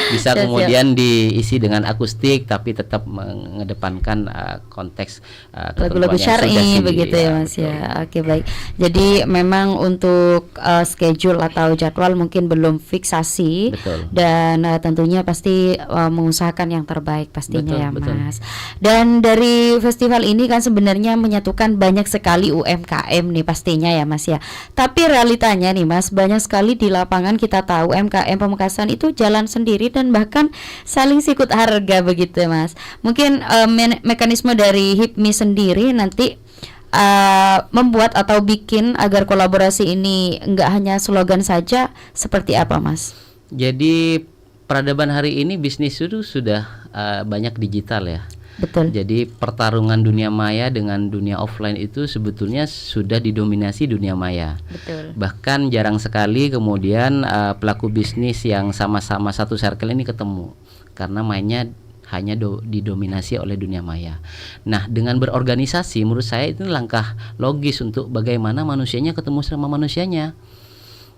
Bisa kemudian diisi dengan akustik tapi tetap mengedepankan konteks lagu-lagu syar'i begitu ya, Mas ya. Oke, baik. Jadi memang untuk schedule atau jadwal mungkin belum fiksasi. Betul. Dan tentunya pasti mengusahakan yang terbaik pastinya. Betul, ya, Mas. Dan dari festival ini kan sebenarnya menyatukan banyak sekali UMKM nih pastinya ya, Mas ya. Tapi realitanya nih, Mas, banyak sekali di lapangan kita tahu UMKM Pamekasan itu jalan sendiri dan bahkan saling sikut harga begitu, Mas. Mungkin mekanisme dari HIPMI sendiri nanti membuat atau bikin agar kolaborasi ini enggak hanya slogan saja, seperti apa, Mas? Jadi peradaban hari ini bisnis itu sudah banyak digital ya. Betul. Jadi pertarungan dunia maya dengan dunia offline itu sebetulnya sudah didominasi dunia maya. Betul. Bahkan jarang sekali kemudian pelaku bisnis yang sama-sama satu circle ini ketemu karena mainnya hanya didominasi oleh dunia maya. Nah, dengan berorganisasi menurut saya itu langkah logis untuk bagaimana manusianya ketemu sama manusianya.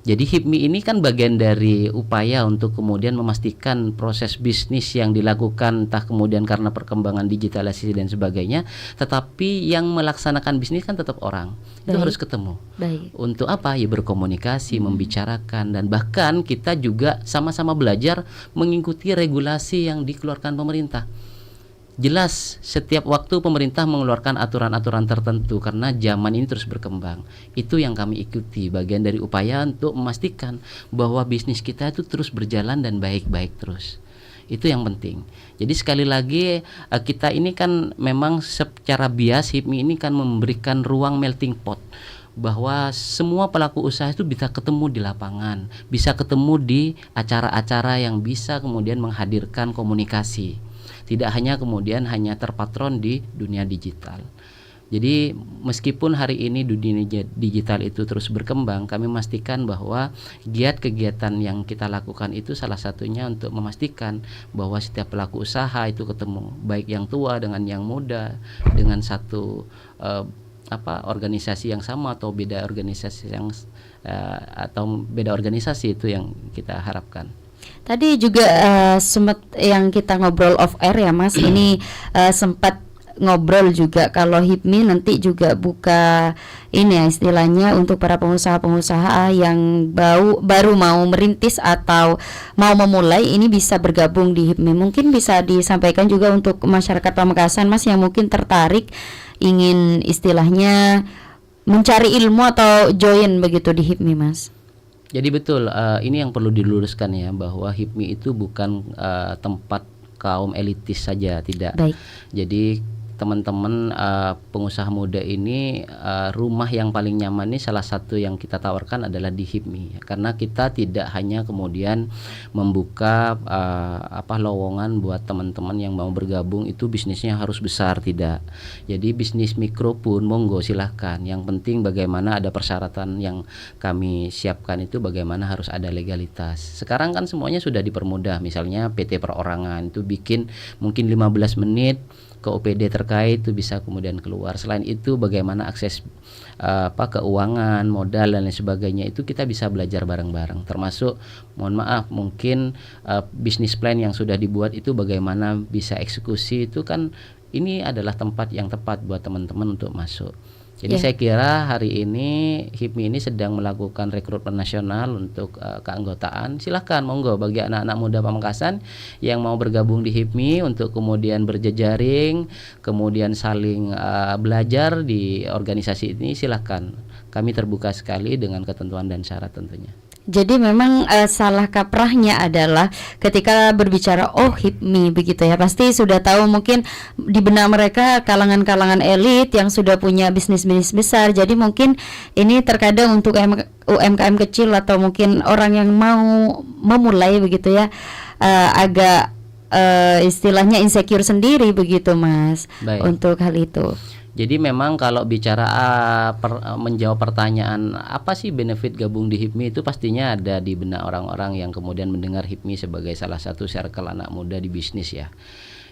Jadi HIPMI ini kan bagian dari upaya untuk kemudian memastikan proses bisnis yang dilakukan entah kemudian karena perkembangan digitalisasi dan sebagainya, tetapi yang melaksanakan bisnis kan tetap orang. Itu harus ketemu. Baik. Untuk apa? Ya berkomunikasi, membicarakan, dan bahkan kita juga sama-sama belajar mengikuti regulasi yang dikeluarkan pemerintah. Jelas setiap waktu pemerintah mengeluarkan aturan-aturan tertentu karena zaman ini terus berkembang. Itu yang kami ikuti, bagian dari upaya untuk memastikan bahwa bisnis kita itu terus berjalan dan baik-baik terus. Itu yang penting. Jadi sekali lagi kita ini kan memang secara bias HIPMI ini kan memberikan ruang melting pot bahwa semua pelaku usaha itu bisa ketemu di lapangan, bisa ketemu di acara-acara yang bisa kemudian menghadirkan komunikasi. Tidak hanya kemudian hanya terpatron di dunia digital. Jadi meskipun hari ini dunia digital itu terus berkembang, kami memastikan bahwa giat kegiatan yang kita lakukan itu salah satunya untuk memastikan bahwa setiap pelaku usaha itu ketemu, baik yang tua dengan yang muda, dengan satu organisasi yang sama atau beda organisasi atau beda organisasi, itu yang kita harapkan. Tadi juga sempat yang kita ngobrol off air ya, Mas. Ini sempat ngobrol juga kalau HIPMI nanti juga buka ini ya istilahnya untuk para pengusaha-pengusaha yang baru mau merintis atau mau memulai ini bisa bergabung di HIPMI. Mungkin bisa disampaikan juga untuk masyarakat Pamekasan, Mas, yang mungkin tertarik ingin istilahnya mencari ilmu atau join begitu di HIPMI, Mas. Jadi betul, ini yang perlu diluruskan ya, bahwa HIPMI itu bukan tempat kaum elitis saja, tidak. Baik. Jadi teman-teman pengusaha muda ini rumah yang paling nyaman ini salah satu yang kita tawarkan adalah di HIPMI, karena kita tidak hanya kemudian membuka lowongan buat teman-teman yang mau bergabung itu bisnisnya harus besar, tidak. Jadi bisnis mikro pun monggo silahkan, yang penting bagaimana ada persyaratan yang kami siapkan itu, bagaimana harus ada legalitas. Sekarang kan semuanya sudah dipermudah, misalnya PT perorangan itu bikin mungkin 15 menit ke OPD terkait terkait itu bisa kemudian keluar. Selain itu bagaimana akses keuangan, modal dan lain sebagainya itu kita bisa belajar bareng-bareng. Termasuk mohon maaf mungkin bisnis plan yang sudah dibuat itu bagaimana bisa eksekusi, itu kan ini adalah tempat yang tepat buat teman-teman untuk masuk. Jadi saya kira hari ini HIPMI ini sedang melakukan rekrutmen nasional untuk keanggotaan. Silahkan monggo bagi anak-anak muda Pamekasan yang mau bergabung di HIPMI untuk kemudian berjejaring, kemudian saling belajar di organisasi ini, silahkan. Kami terbuka sekali dengan ketentuan dan syarat tentunya. Jadi memang salah kaprahnya adalah ketika berbicara HIPMI begitu ya, pasti sudah tahu mungkin di benak mereka kalangan-kalangan elit yang sudah punya bisnis-bisnis besar. Jadi mungkin ini terkadang untuk UMKM kecil atau mungkin orang yang mau memulai begitu ya, agak istilahnya insecure sendiri begitu Mas. Baik. Untuk hal itu. Jadi memang kalau bicara menjawab pertanyaan apa sih benefit gabung di HIPMI, itu pastinya ada di benak orang-orang yang kemudian mendengar HIPMI sebagai salah satu circle anak muda di bisnis ya.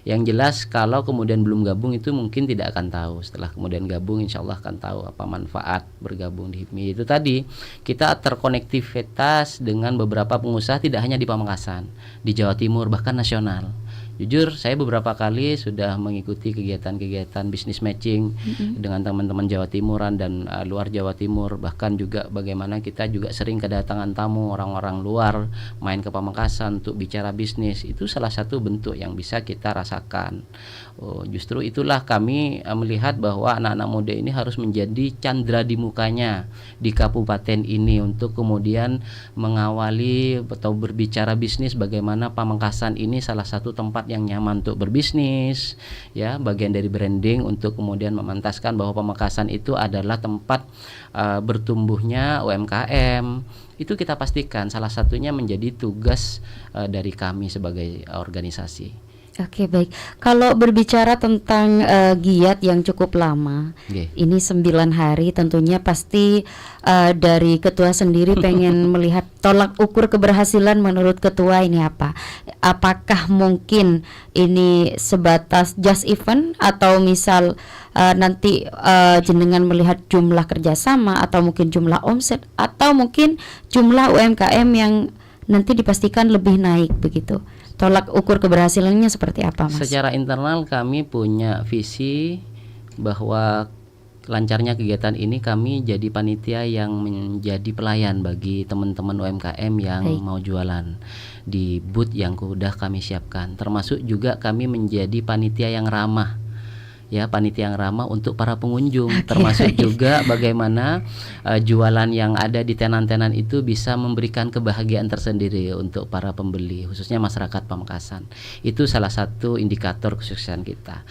Yang jelas kalau kemudian belum gabung itu mungkin tidak akan tahu. Setelah kemudian gabung insya Allah akan tahu apa manfaat bergabung di HIPMI. Itu tadi kita terkonektivitas dengan beberapa pengusaha tidak hanya di Pamekasan, di Jawa Timur bahkan nasional. Jujur saya beberapa kali sudah mengikuti kegiatan-kegiatan bisnis matching dengan teman-teman Jawa Timuran dan luar Jawa Timur. Bahkan juga bagaimana kita juga sering kedatangan tamu orang-orang luar main ke Pamekasan untuk bicara bisnis. Itu salah satu bentuk yang bisa kita rasakan. Justru itulah kami melihat bahwa anak-anak muda ini harus menjadi candra di mukanya di kabupaten ini untuk kemudian mengawali atau berbicara bisnis, bagaimana Pamekasan ini salah satu tempat yang nyaman untuk berbisnis ya, bagian dari branding untuk kemudian memantaskan bahwa Pamekasan itu adalah tempat bertumbuhnya UMKM. Itu kita pastikan salah satunya menjadi tugas dari kami sebagai organisasi. Oke, baik. Kalau berbicara tentang giat yang cukup lama, ini 9 hari, tentunya pasti dari ketua sendiri pengen melihat tolak ukur keberhasilan menurut ketua ini apa? Apakah mungkin ini sebatas just event atau misal nanti jenengan melihat jumlah kerjasama atau mungkin jumlah omset atau mungkin jumlah UMKM yang nanti dipastikan lebih naik begitu? Tolak ukur keberhasilannya seperti apa, Mas? Secara internal kami punya visi bahwa lancarnya kegiatan ini kami jadi panitia yang menjadi pelayan bagi teman-teman UMKM yang mau jualan di booth yang sudah kami siapkan. Termasuk juga kami menjadi panitia yang ramah. Ya, panitia yang ramah untuk para pengunjung, termasuk juga bagaimana jualan yang ada di tenan-tenan itu bisa memberikan kebahagiaan tersendiri untuk para pembeli, khususnya masyarakat Pamekasan. Itu salah satu indikator kesuksesan kita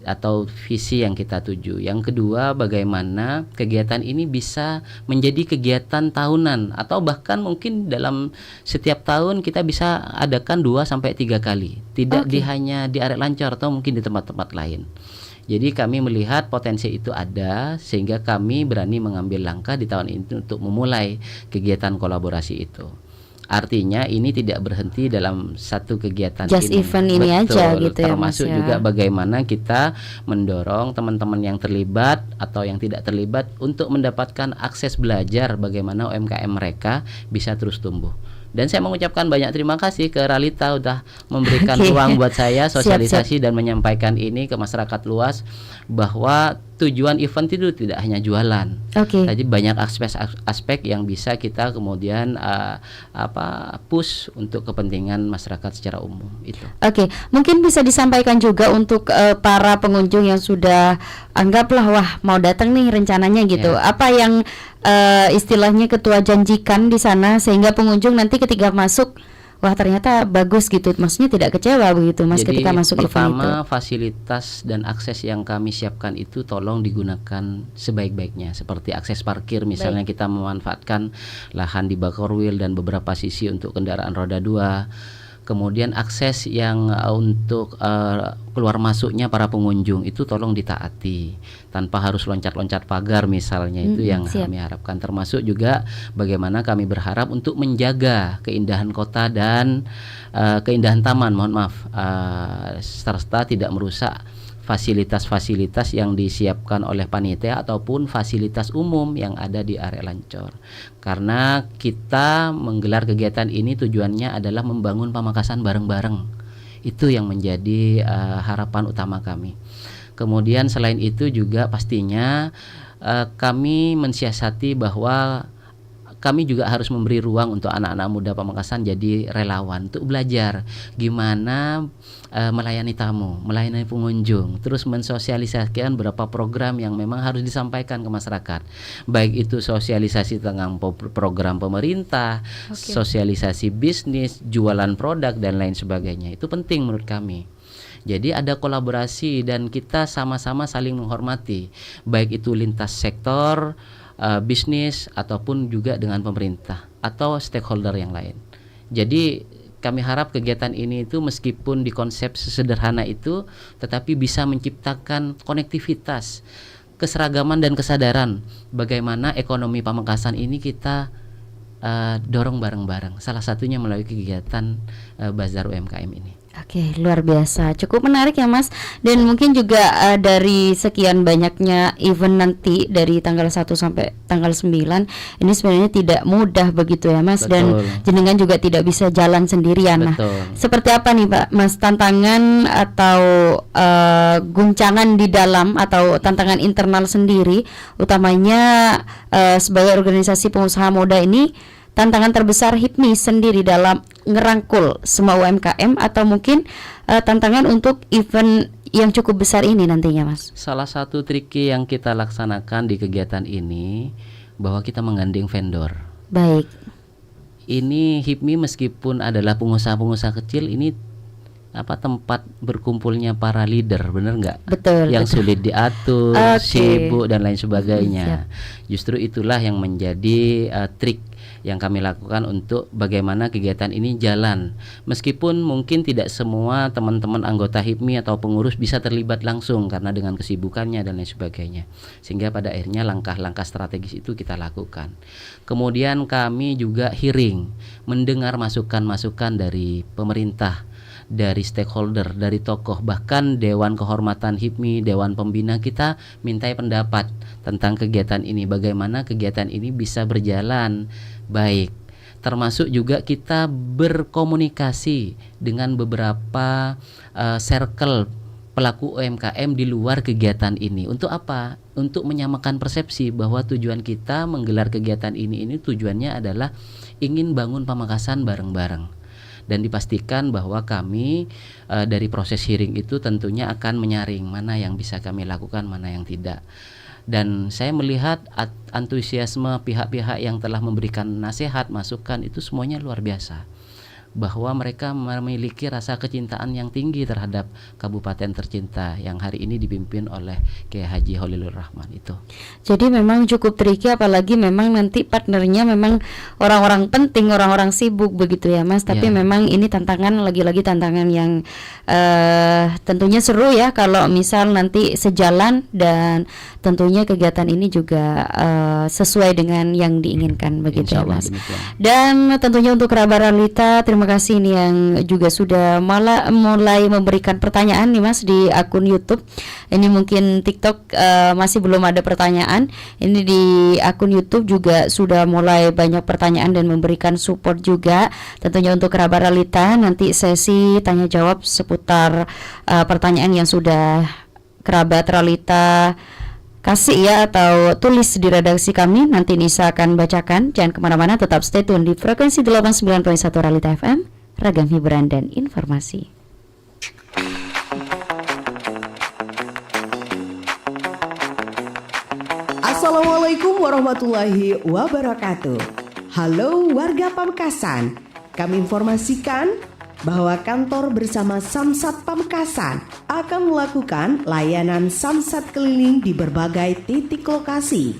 atau visi yang kita tuju. Yang kedua, bagaimana kegiatan ini bisa menjadi kegiatan tahunan atau bahkan mungkin dalam setiap tahun kita bisa adakan 2-3 kali, tidak hanya di Arek Lancor atau mungkin di tempat-tempat lain. Jadi kami melihat potensi itu ada sehingga kami berani mengambil langkah di tahun ini untuk memulai kegiatan kolaborasi itu. Artinya ini tidak berhenti dalam satu kegiatan just ini. Event ini aja gitu ya, termasuk Mas, ya. juga bagaimana kita mendorong teman-teman yang terlibat atau yang tidak terlibat untuk mendapatkan akses belajar bagaimana UMKM mereka bisa terus tumbuh. Dan saya mengucapkan banyak terima kasih ke Ralita udah memberikan ruang buat saya sosialisasi dan menyampaikan ini ke masyarakat luas bahwa tujuan event itu tidak hanya jualan. Jadi banyak aspek yang bisa kita kemudian push untuk kepentingan masyarakat secara umum itu. Mungkin bisa disampaikan juga untuk para pengunjung yang sudah anggaplah wah mau datang nih rencananya gitu. Apa yang istilahnya ketua janjikan di sana sehingga pengunjung nanti ketika masuk wah ternyata bagus gitu, maksudnya tidak kecewa begitu, Mas. Jadi, ketika masuk event itu. Pertama, fasilitas dan akses yang kami siapkan itu tolong digunakan sebaik-baiknya. Seperti akses parkir misalnya kita memanfaatkan lahan di Bakorwil dan beberapa sisi untuk kendaraan roda 2. Kemudian akses yang untuk keluar masuknya para pengunjung itu tolong ditaati tanpa harus loncat-loncat pagar misalnya, itu yang kami harapkan. Termasuk juga bagaimana kami berharap untuk menjaga keindahan kota dan keindahan taman, serta tidak merusak fasilitas-fasilitas yang disiapkan oleh panitia ataupun fasilitas umum yang ada di area Lancor. Karena kita menggelar kegiatan ini tujuannya adalah membangun Pamekasan bareng-bareng. Itu yang menjadi harapan utama kami. Kemudian selain itu juga pastinya kami mensiasati bahwa kami juga harus memberi ruang untuk anak-anak muda Pamekasan jadi relawan untuk belajar gimana melayani tamu, melayani pengunjung, terus mensosialisasikan beberapa program yang memang harus disampaikan ke masyarakat. Baik itu sosialisasi tentang program pemerintah, sosialisasi bisnis, jualan produk dan lain sebagainya. Itu penting menurut kami. Jadi ada kolaborasi dan kita sama-sama saling menghormati, baik itu lintas sektor, bisnis ataupun juga dengan pemerintah atau stakeholder yang lain. Jadi kami harap kegiatan ini itu meskipun di konsep sesederhana itu tetapi bisa menciptakan konektivitas, keseragaman dan kesadaran bagaimana ekonomi Pamekasan ini kita dorong bareng-bareng. Salah satunya melalui kegiatan Bazar UMKM ini. Oke, luar biasa. Cukup menarik ya Mas. Dan mungkin juga dari sekian banyaknya event nanti dari tanggal 1 sampai tanggal 9, ini sebenarnya tidak mudah begitu ya Mas. Betul. Dan jenengan juga tidak bisa jalan sendirian. Betul. Nah, seperti apa nih Pak Mas tantangan atau guncangan di dalam atau tantangan internal sendiri, utamanya sebagai organisasi pengusaha muda ini, tantangan terbesar HIPMI sendiri dalam ngerangkul semua UMKM atau mungkin tantangan untuk event yang cukup besar ini nantinya Mas? Salah satu triki yang kita laksanakan di kegiatan ini bahwa kita menggandeng vendor. Baik. Ini HIPMI meskipun adalah pengusaha-pengusaha kecil, ini tempat berkumpulnya para leader, benar nggak? Betul. Yang sulit diatur, sibuk dan lain sebagainya. Siap. Justru itulah yang menjadi trik yang kami lakukan untuk bagaimana kegiatan ini jalan. Meskipun mungkin tidak semua teman-teman anggota HIPMI atau pengurus bisa terlibat langsung karena dengan kesibukannya dan lain sebagainya. Sehingga pada akhirnya langkah-langkah strategis itu kita lakukan. Kemudian kami juga hearing, mendengar masukan-masukan dari pemerintah, dari stakeholder, dari tokoh, bahkan Dewan Kehormatan HIPMI, Dewan Pembina kita mintai pendapat tentang kegiatan ini, bagaimana kegiatan ini bisa berjalan baik. Termasuk juga kita berkomunikasi dengan beberapa circle pelaku UMKM di luar kegiatan ini. Untuk apa? Untuk menyamakan persepsi bahwa tujuan kita menggelar kegiatan ini tujuannya adalah ingin bangun Pamekasan bareng-bareng. Dan dipastikan bahwa kami dari proses hearing itu tentunya akan menyaring mana yang bisa kami lakukan, mana yang tidak. Dan saya melihat antusiasme pihak-pihak yang telah memberikan nasihat, masukan itu semuanya luar biasa. Bahwa mereka memiliki rasa kecintaan yang tinggi terhadap kabupaten tercinta yang hari ini dipimpin oleh Kiai Haji Holilur Rahman itu. Jadi memang cukup tricky, apalagi memang nanti partnernya memang orang-orang penting, orang-orang sibuk begitu ya Mas. Tapi memang ini tantangan, lagi-lagi tantangan yang tentunya seru ya kalau misal nanti sejalan dan tentunya kegiatan ini juga sesuai dengan yang diinginkan begitu ya Mas. Dan tentunya untuk kerabat realita, terima kasih ini yang juga sudah mulai memberikan pertanyaan nih Mas di akun YouTube. Ini mungkin TikTok masih belum ada pertanyaan. Ini di akun YouTube juga sudah mulai banyak pertanyaan dan memberikan support juga. Tentunya untuk kerabat realita nanti sesi tanya jawab seputar pertanyaan yang sudah kerabat realita kasih ya atau tulis di redaksi kami. Nanti Nisa akan bacakan. Jangan kemana-mana, tetap stay tune di frekuensi 89.1 Realita FM, ragam hiburan dan informasi. Assalamualaikum warahmatullahi wabarakatuh. Halo warga Pamekasan, kami informasikan bahwa kantor bersama Samsat Pamekasan akan melakukan layanan samsat keliling di berbagai titik lokasi.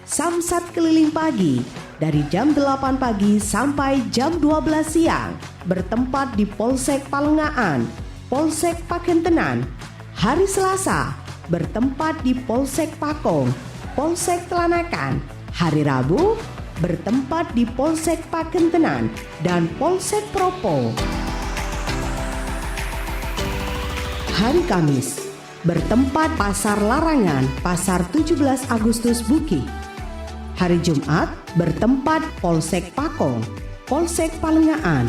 Samsat keliling pagi dari jam 8 pagi sampai jam 12 siang bertempat di Polsek Palengaan, Polsek Pakentenan. Hari Selasa bertempat di Polsek Pakong, Polsek Telanakan. Hari Rabu bertempat di Polsek Pakentenan dan Polsek Propo. Hari Kamis bertempat Pasar Larangan, Pasar 17 Agustus Buki. Hari Jumat bertempat Polsek Pakong, Polsek Palengaan.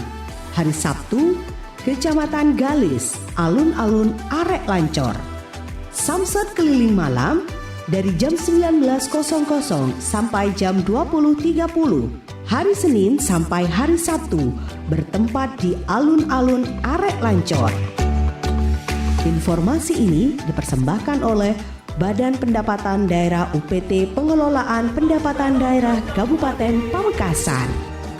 Hari Sabtu, Kecamatan Galis, Alun-alun Arek Lancor. Samsat keliling malam dari jam 19.00 sampai jam 20.30. Hari Senin sampai hari Sabtu bertempat di Alun-alun Arek Lancor. Informasi ini dipersembahkan oleh Badan Pendapatan Daerah UPT Pengelolaan Pendapatan Daerah Kabupaten Pamekasan.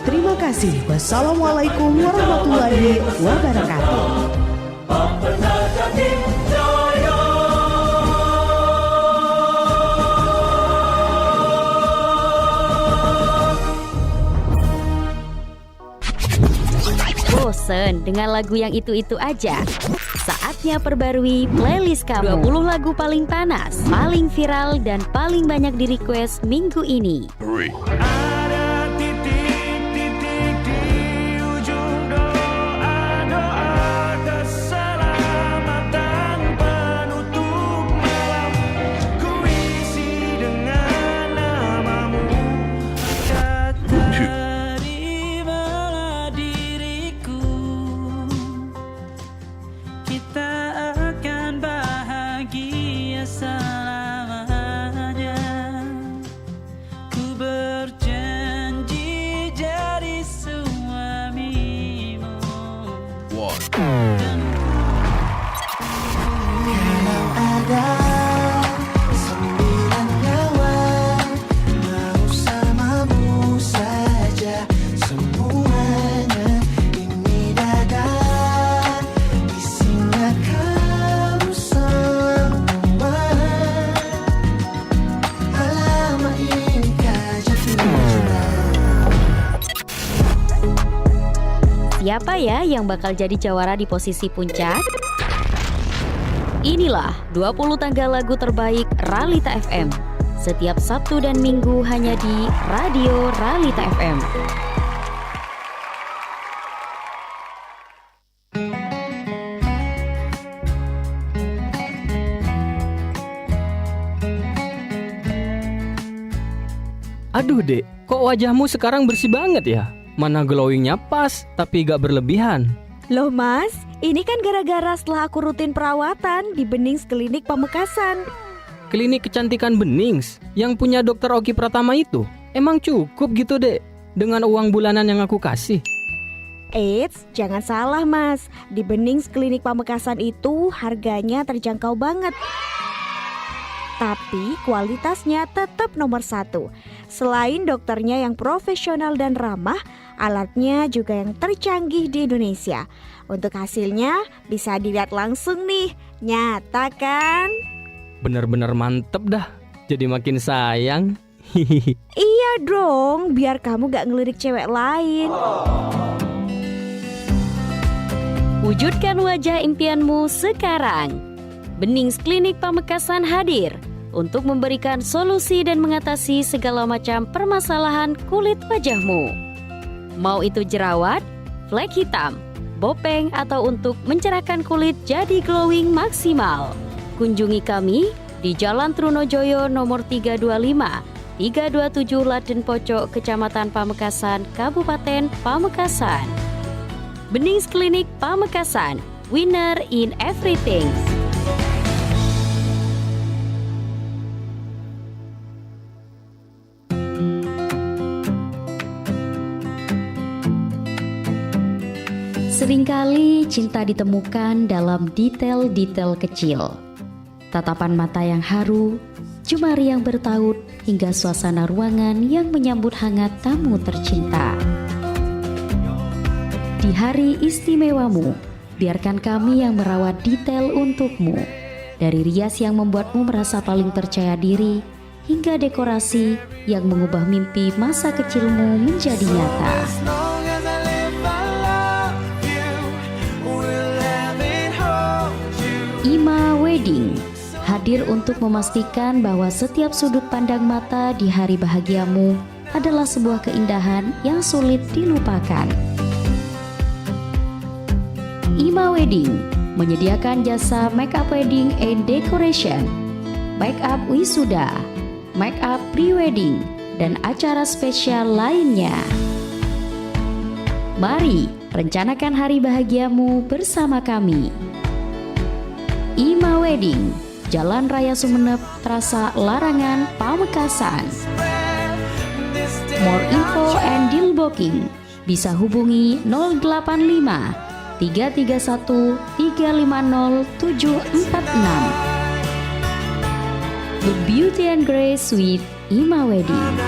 Terima kasih. Wassalamualaikum warahmatullahi wabarakatuh. Bosen dengan lagu yang itu-itu aja? Saatnya perbarui playlist kamu. 20 lagu paling panas, paling viral, dan paling banyak di request minggu ini. Ada titik-titik di ujung doa-doa keselamatan penutup malam. Ku isi dengan namamu. Terimalah diriku. Kita akan bahagia selamanya. Ku berjanji jadi suamimu. Kalau ada 9 nyawa mau samamu saja semuanya. Ini dada isinya kamu semua. Alamak ini jatuh cinta. Siapa ya yang bakal jadi jawara di posisi puncak? Inilah 20 tangga lagu terbaik Ralita FM. Setiap Sabtu dan Minggu hanya di Radio Ralita FM. Aduh dek, kok wajahmu sekarang bersih banget ya? Mana glowingnya pas, tapi gak berlebihan. Loh mas, ini kan gara-gara setelah aku rutin perawatan di Benings Klinik Pamekasan. Klinik kecantikan Benings yang punya Dokter Oki Pratama itu emang cukup gitu dek dengan uang bulanan yang aku kasih? Eits, jangan salah mas. Di Benings Klinik Pamekasan itu harganya terjangkau banget. Tapi kualitasnya tetap nomor 1. Selain dokternya yang profesional dan ramah, alatnya juga yang tercanggih di Indonesia. Untuk hasilnya bisa dilihat langsung nih. Nyata kan? Bener-bener mantep dah. Jadi makin sayang. Iya dong, biar kamu gak ngelirik cewek lain. Wujudkan wajah impianmu sekarang. Benings Klinik Pamekasan hadir untuk memberikan solusi dan mengatasi segala macam permasalahan kulit wajahmu. Mau itu jerawat, flek hitam, bopeng, atau untuk mencerahkan kulit jadi glowing maksimal. Kunjungi kami di Jalan Trunojoyo nomor 325, 327 Laden Pocok, Kecamatan Pamekasan, Kabupaten Pamekasan. Benings Klinik Pamekasan, winner in everything. Seringkali cinta ditemukan dalam detail-detail kecil. Tatapan mata yang haru, jemari yang bertaut, hingga suasana ruangan yang menyambut hangat tamu tercinta. Di hari istimewamu, biarkan kami yang merawat detail untukmu. Dari rias yang membuatmu merasa paling percaya diri, hingga dekorasi yang mengubah mimpi masa kecilmu menjadi nyata. Ima Wedding hadir untuk memastikan bahwa setiap sudut pandang mata di hari bahagiamu adalah sebuah keindahan yang sulit dilupakan. Ima Wedding menyediakan jasa make up wedding and decoration, make up wisuda, make up pre-wedding, dan acara spesial lainnya. Mari rencanakan hari bahagiamu bersama kami. Ima Wedding, Jalan Raya Sumeneb, Trasa Larangan, Pamekasan. More info and deal booking bisa hubungi 085 331 350 746. The Beauty and Grace with Ima Wedding.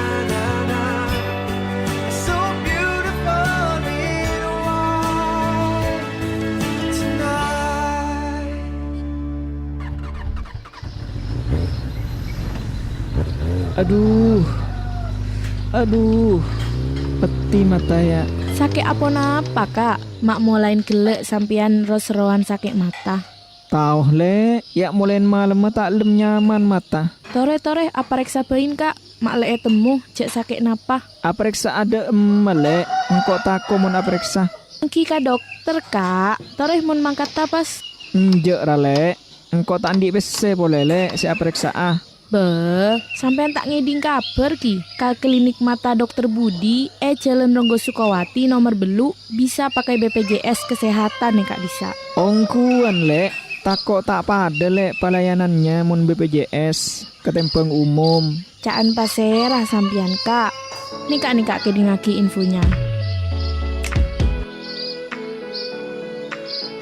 So beautiful in white tonight. Aduh, peti mata ya. Sakit apa napa kak? Mak mulain gelek sampian ros-roan sakit mata. Tauh le, ya mulain malam tak lem nyaman mata. Tore apa reksa bain kak? Mak lek temu cek sakit napa? Aperiksa ada melek, engkau tako mun aperiksa. Engki ka dokter kak. Tore mun mangkat tapas. Njek rale, engkau tak andi bese boleh le si aperiksa ah. Beh, sampean tak ngeding kabar ki. Ka klinik mata Dr. Budi, Jalan Ronggo Sukawati nomor belu bisa pakai BPJS kesehatan nih kak Disa. Ongkuan le, tako tak pada le pelayanannya mun BPJS ketempeng umum. Caan paserah sampian kak. Nih kak kedingaki infonya.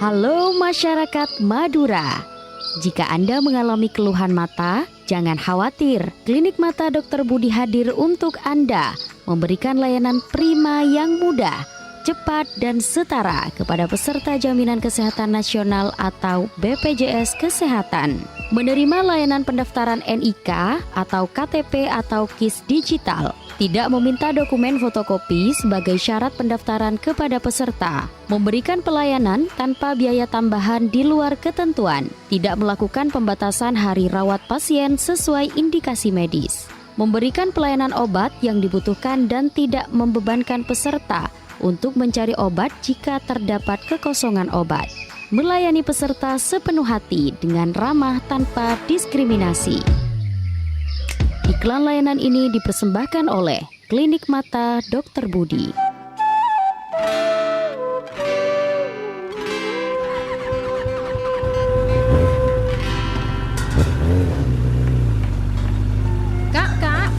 Halo masyarakat Madura. Jika Anda mengalami keluhan mata, jangan khawatir. Klinik Mata Dr. Budi hadir untuk Anda, memberikan layanan prima yang mudah, cepat, dan setara kepada peserta Jaminan Kesehatan Nasional atau BPJS Kesehatan. Menerima layanan pendaftaran NIK atau KTP atau KIS digital. Tidak meminta dokumen fotokopi sebagai syarat pendaftaran kepada peserta. Memberikan pelayanan tanpa biaya tambahan di luar ketentuan. Tidak melakukan pembatasan hari rawat pasien sesuai indikasi medis. Memberikan pelayanan obat yang dibutuhkan dan tidak membebankan peserta untuk mencari obat jika terdapat kekosongan obat. Melayani peserta sepenuh hati dengan ramah tanpa diskriminasi. Iklan layanan ini dipersembahkan oleh Klinik Mata Dr. Budi. Kak,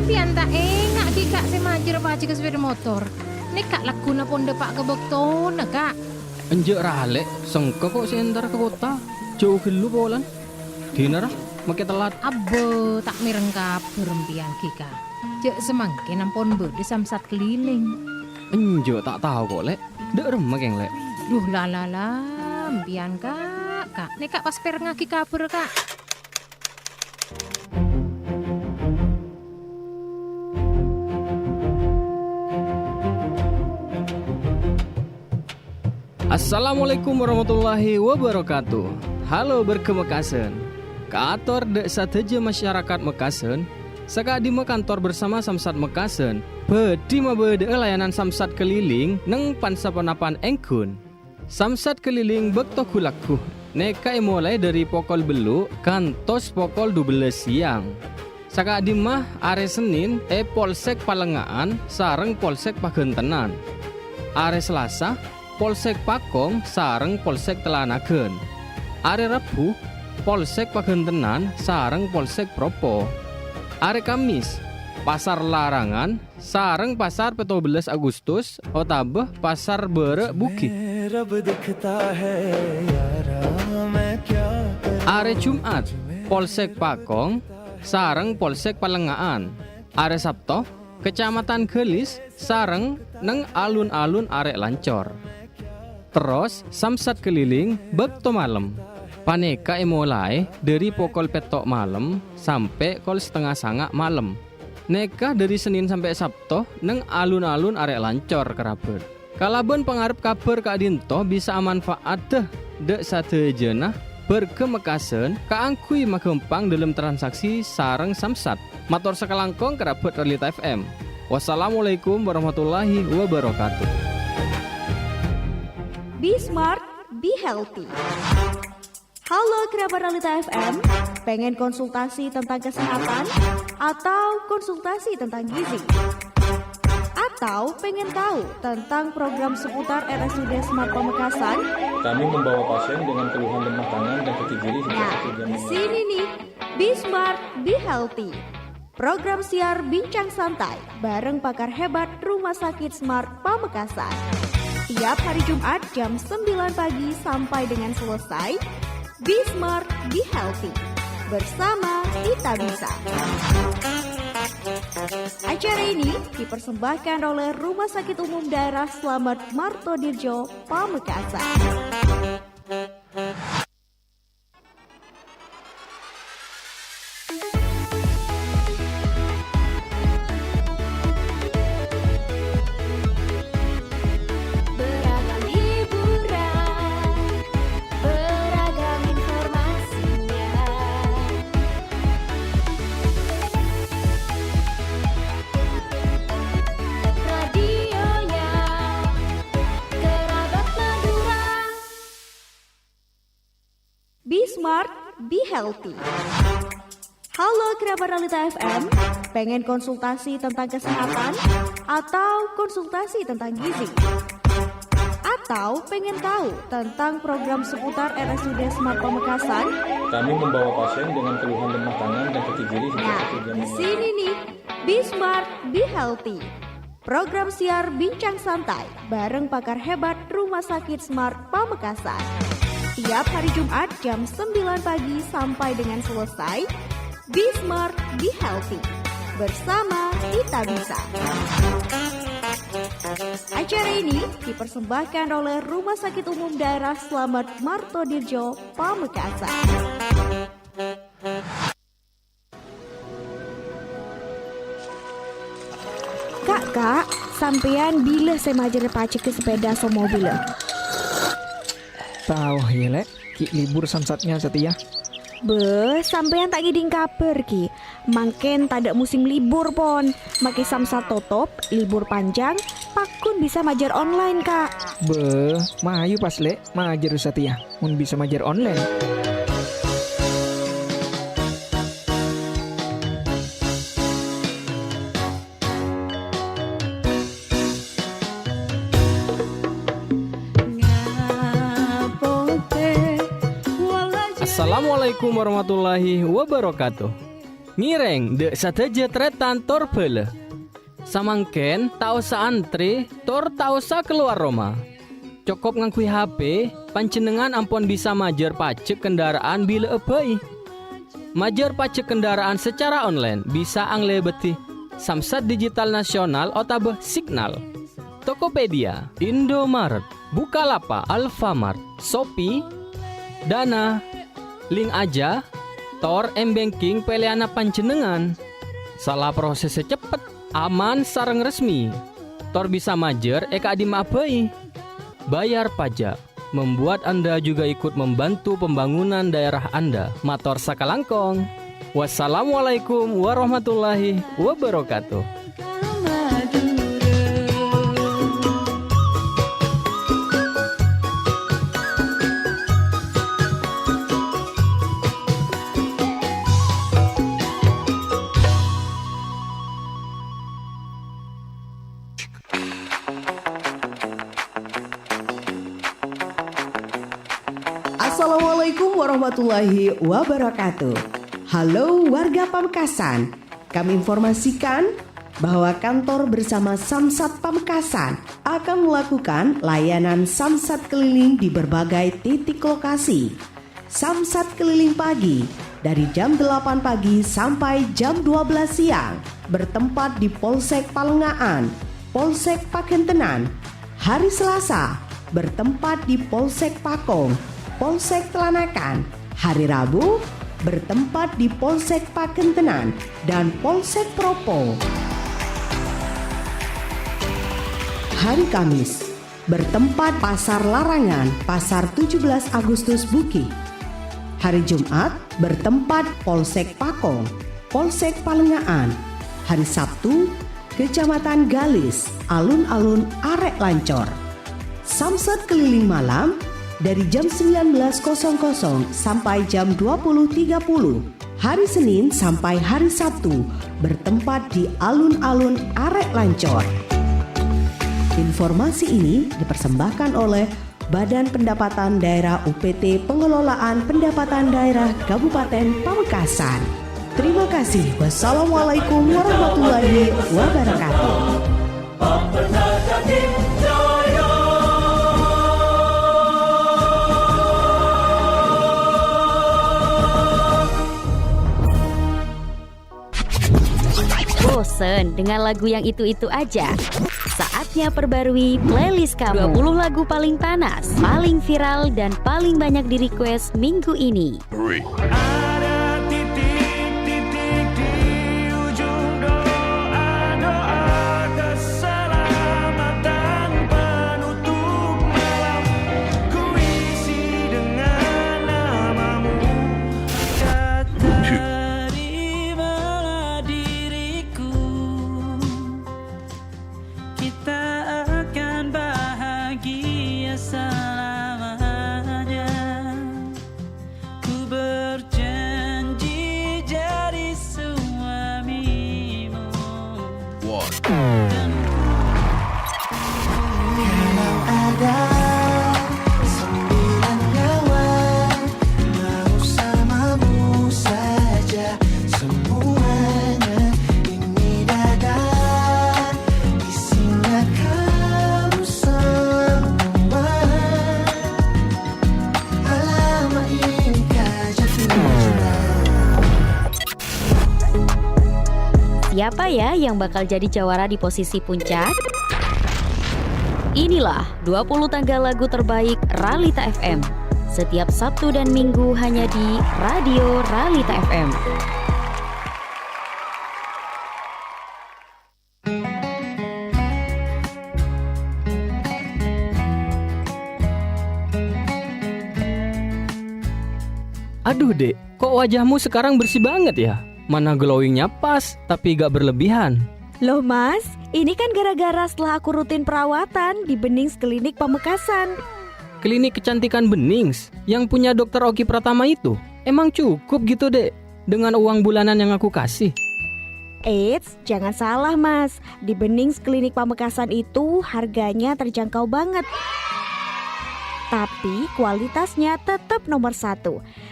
mpian tak enak ki kak semajir paci ke sepeda motor. Nek kak lakuna ponde pak kebektona kak. Enjek rale, sengke kok sentar ke kota. Jauh gelu polan. Dinara, make telat. Abo tak mireng kabar mpian ki kak. Jek semangke nampon bede samsat keliling. Enjek tak tahu kok lek. Dek remek yang lek. Duh lalala, mpian kak. Nek kak pas perengaki kabar kak. Assalamualaikum warahmatullahi wabarakatuh. Halo berkemekasan. Kaator dek sateja masyarakat Mekasen. Saka di kantor bersama Samsat Mekasen. Bedi mabede layanan Samsat keliling neng pansapanapan engkun. Samsat keliling bekto kulaku. Neka mulai dari pokol belu kantos pokol 12 siang. Saka di are Senin Polsek Palengaan sareng Polsek Pagentenan. Are Selasa Polsek Pakong sareng Polsek Telanagen. Are Rabu Polsek Pagentenan sareng Polsek Propo. Are Kamis Pasar Larangan sareng Pasar 17 Agustus otabeh Pasar Bere Bukit. Are Jumat Polsek Pakong sareng Polsek Palengaan. Are Sabto Kecamatan Gelis sareng neng alun-alun arek Lancor. Terus samsat keliling bekto malam. Paneka mulai dari pukul petok malam sampai kol setengah sanga malam. Neka dari Senin sampai Sabtu neng alun-alun arek Lancor kerabet. Kalaban pengarep kabar Kak Dinto bisa manfaat dek satejena berkemekasen kaangkui magempang dalam transaksi sareng samsat. Matur sekelangkong kerabet Relita FM. Wassalamualaikum warahmatullahi wabarakatuh. Be smart, Be Healthy. Halo kerabat Realita FM, pengen konsultasi tentang kesehatan atau konsultasi tentang gizi? Atau pengen tahu tentang program seputar RSUD Smart Pamekasan? Kami membawa pasien dengan keluhan lemah tangan dan kaki kiri hingga Nah, 1 jam. di sini nih, Be Smart, Be Healthy. Program siar bincang santai bareng pakar hebat Rumah Sakit Smart Pamekasan. Tiap hari Jumat jam 9 pagi sampai dengan selesai. Be Smart, Be Healthy. Bersama kita bisa. Acara ini dipersembahkan oleh Rumah Sakit Umum Daerah Slamet Martodirjo, Pamekasan. Beragam hiburan, beragam informasinya. Radionya Kerabat Madura. Be Smart, Be Healthy. Halo kerabat Realita FM, pengen konsultasi tentang kesehatan atau konsultasi tentang gizi? Atau pengen tahu tentang program seputar RSUD Smart Pamekasan? Kami membawa pasien dengan keluhan lemah tangan dan kaki kiri hingga Nah, 1 jam. di sini nih, Be Smart, Be Healthy. Program siar bincang santai bareng pakar hebat Rumah Sakit Smart Pamekasan. Tiap hari Jumat jam 9 pagi sampai dengan selesai. Be Smart, Be Healthy. Bersama kita bisa. Acara ini dipersembahkan oleh Rumah Sakit Umum Daerah Slamet Martodirjo, Pamekasan. Kak, sampean bila saya majer pacek ke sepeda so mobil? Tahu ya lek, ki libur samsatnya setia. Be, sampean tak ngiding kabar ki. Mangken tak ada musim libur pon. Maki samsat tutup, libur panjang, pakun bisa majar online kak. Be, mayu pas lek, majer setia. Mun bisa majer online. Assalamualaikum warahmatullahi wabarakatuh. Mireng dek sateja tretan tor bele. Samangken tak usah antri, tor tak usah keluar rumah. Cukup ngangkui HP, pancenengan ampun bisa majer pajak kendaraan bila ebai. Majer pajak kendaraan secara online bisa angle beti Samsat Digital Nasional otabeh Signal, Tokopedia, Indomaret, Bukalapak, Alfamart, Shopee, Dana, link aja, tor m-banking peleana panjenengan. Salah prosesnya cepet, aman, sareng resmi. Tor bisa majer eka dimabai. Bayar pajak, membuat Anda juga ikut membantu pembangunan daerah Anda. Mator sakalangkong. Wassalamualaikum warahmatullahi wabarakatuh. Assalamualaikum warahmatullahi wabarakatuh. Halo warga Pamekasan, kami informasikan bahwa kantor bersama Samsat Pamekasan akan melakukan layanan samsat keliling di berbagai titik lokasi. Samsat keliling pagi dari jam 8 pagi sampai jam 12 siang bertempat di Polsek Palengaan, Polsek Pakentenan. Hari Selasa bertempat di Polsek Pakong, Polsek Telanakan. Hari Rabu bertempat di Polsek Pakentenan dan Polsek Propo. Hari Kamis bertempat Pasar Larangan, Pasar 17 Agustus Buki. Hari Jumat bertempat Polsek Pakong, Polsek Palengaan. Hari Sabtu Kecamatan Galis, Alun-alun Arek Lancor. Samsat keliling malam dari jam 19.00 sampai jam 20.30. Hari Senin sampai hari Sabtu bertempat di alun-alun Arek Lancor. Informasi ini dipersembahkan oleh Badan Pendapatan Daerah UPT Pengelolaan Pendapatan Daerah Kabupaten Pamekasan. Terima kasih. Wassalamualaikum warahmatullahi wabarakatuh. Bosen dengan lagu yang itu-itu aja? Saatnya perbarui playlist kamu. 20 lagu paling panas, paling viral, dan paling banyak di request minggu ini. Ada titik-titik di ujung doa-doa keselamatan penutup malam. Ku isi dengan namamu. Terimalah diriku. Kita akan bahagia selamanya. Ku berjanji jadi suamimu. Kalau ada 9 nyawa mau samamu saja semuanya. Ini dada isinya kamu semua. Alamak inikah jatuh cinta. Siapa ya yang bakal jadi jawara di posisi puncak? Inilah 20 tangga lagu terbaik Ralita FM. Setiap Sabtu dan Minggu hanya di Radio Ralita FM. Aduh dek, kok wajahmu sekarang bersih banget ya? Mana glowingnya pas, tapi gak berlebihan. Loh mas, ini kan gara-gara setelah aku rutin perawatan di Benings Klinik Pamekasan. Klinik kecantikan Benings yang punya Dokter Oki Pratama itu emang cukup gitu dek dengan uang bulanan yang aku kasih? Eits, jangan salah mas. Di Benings Klinik Pamekasan itu harganya terjangkau banget. Tapi kualitasnya tetap nomor 1.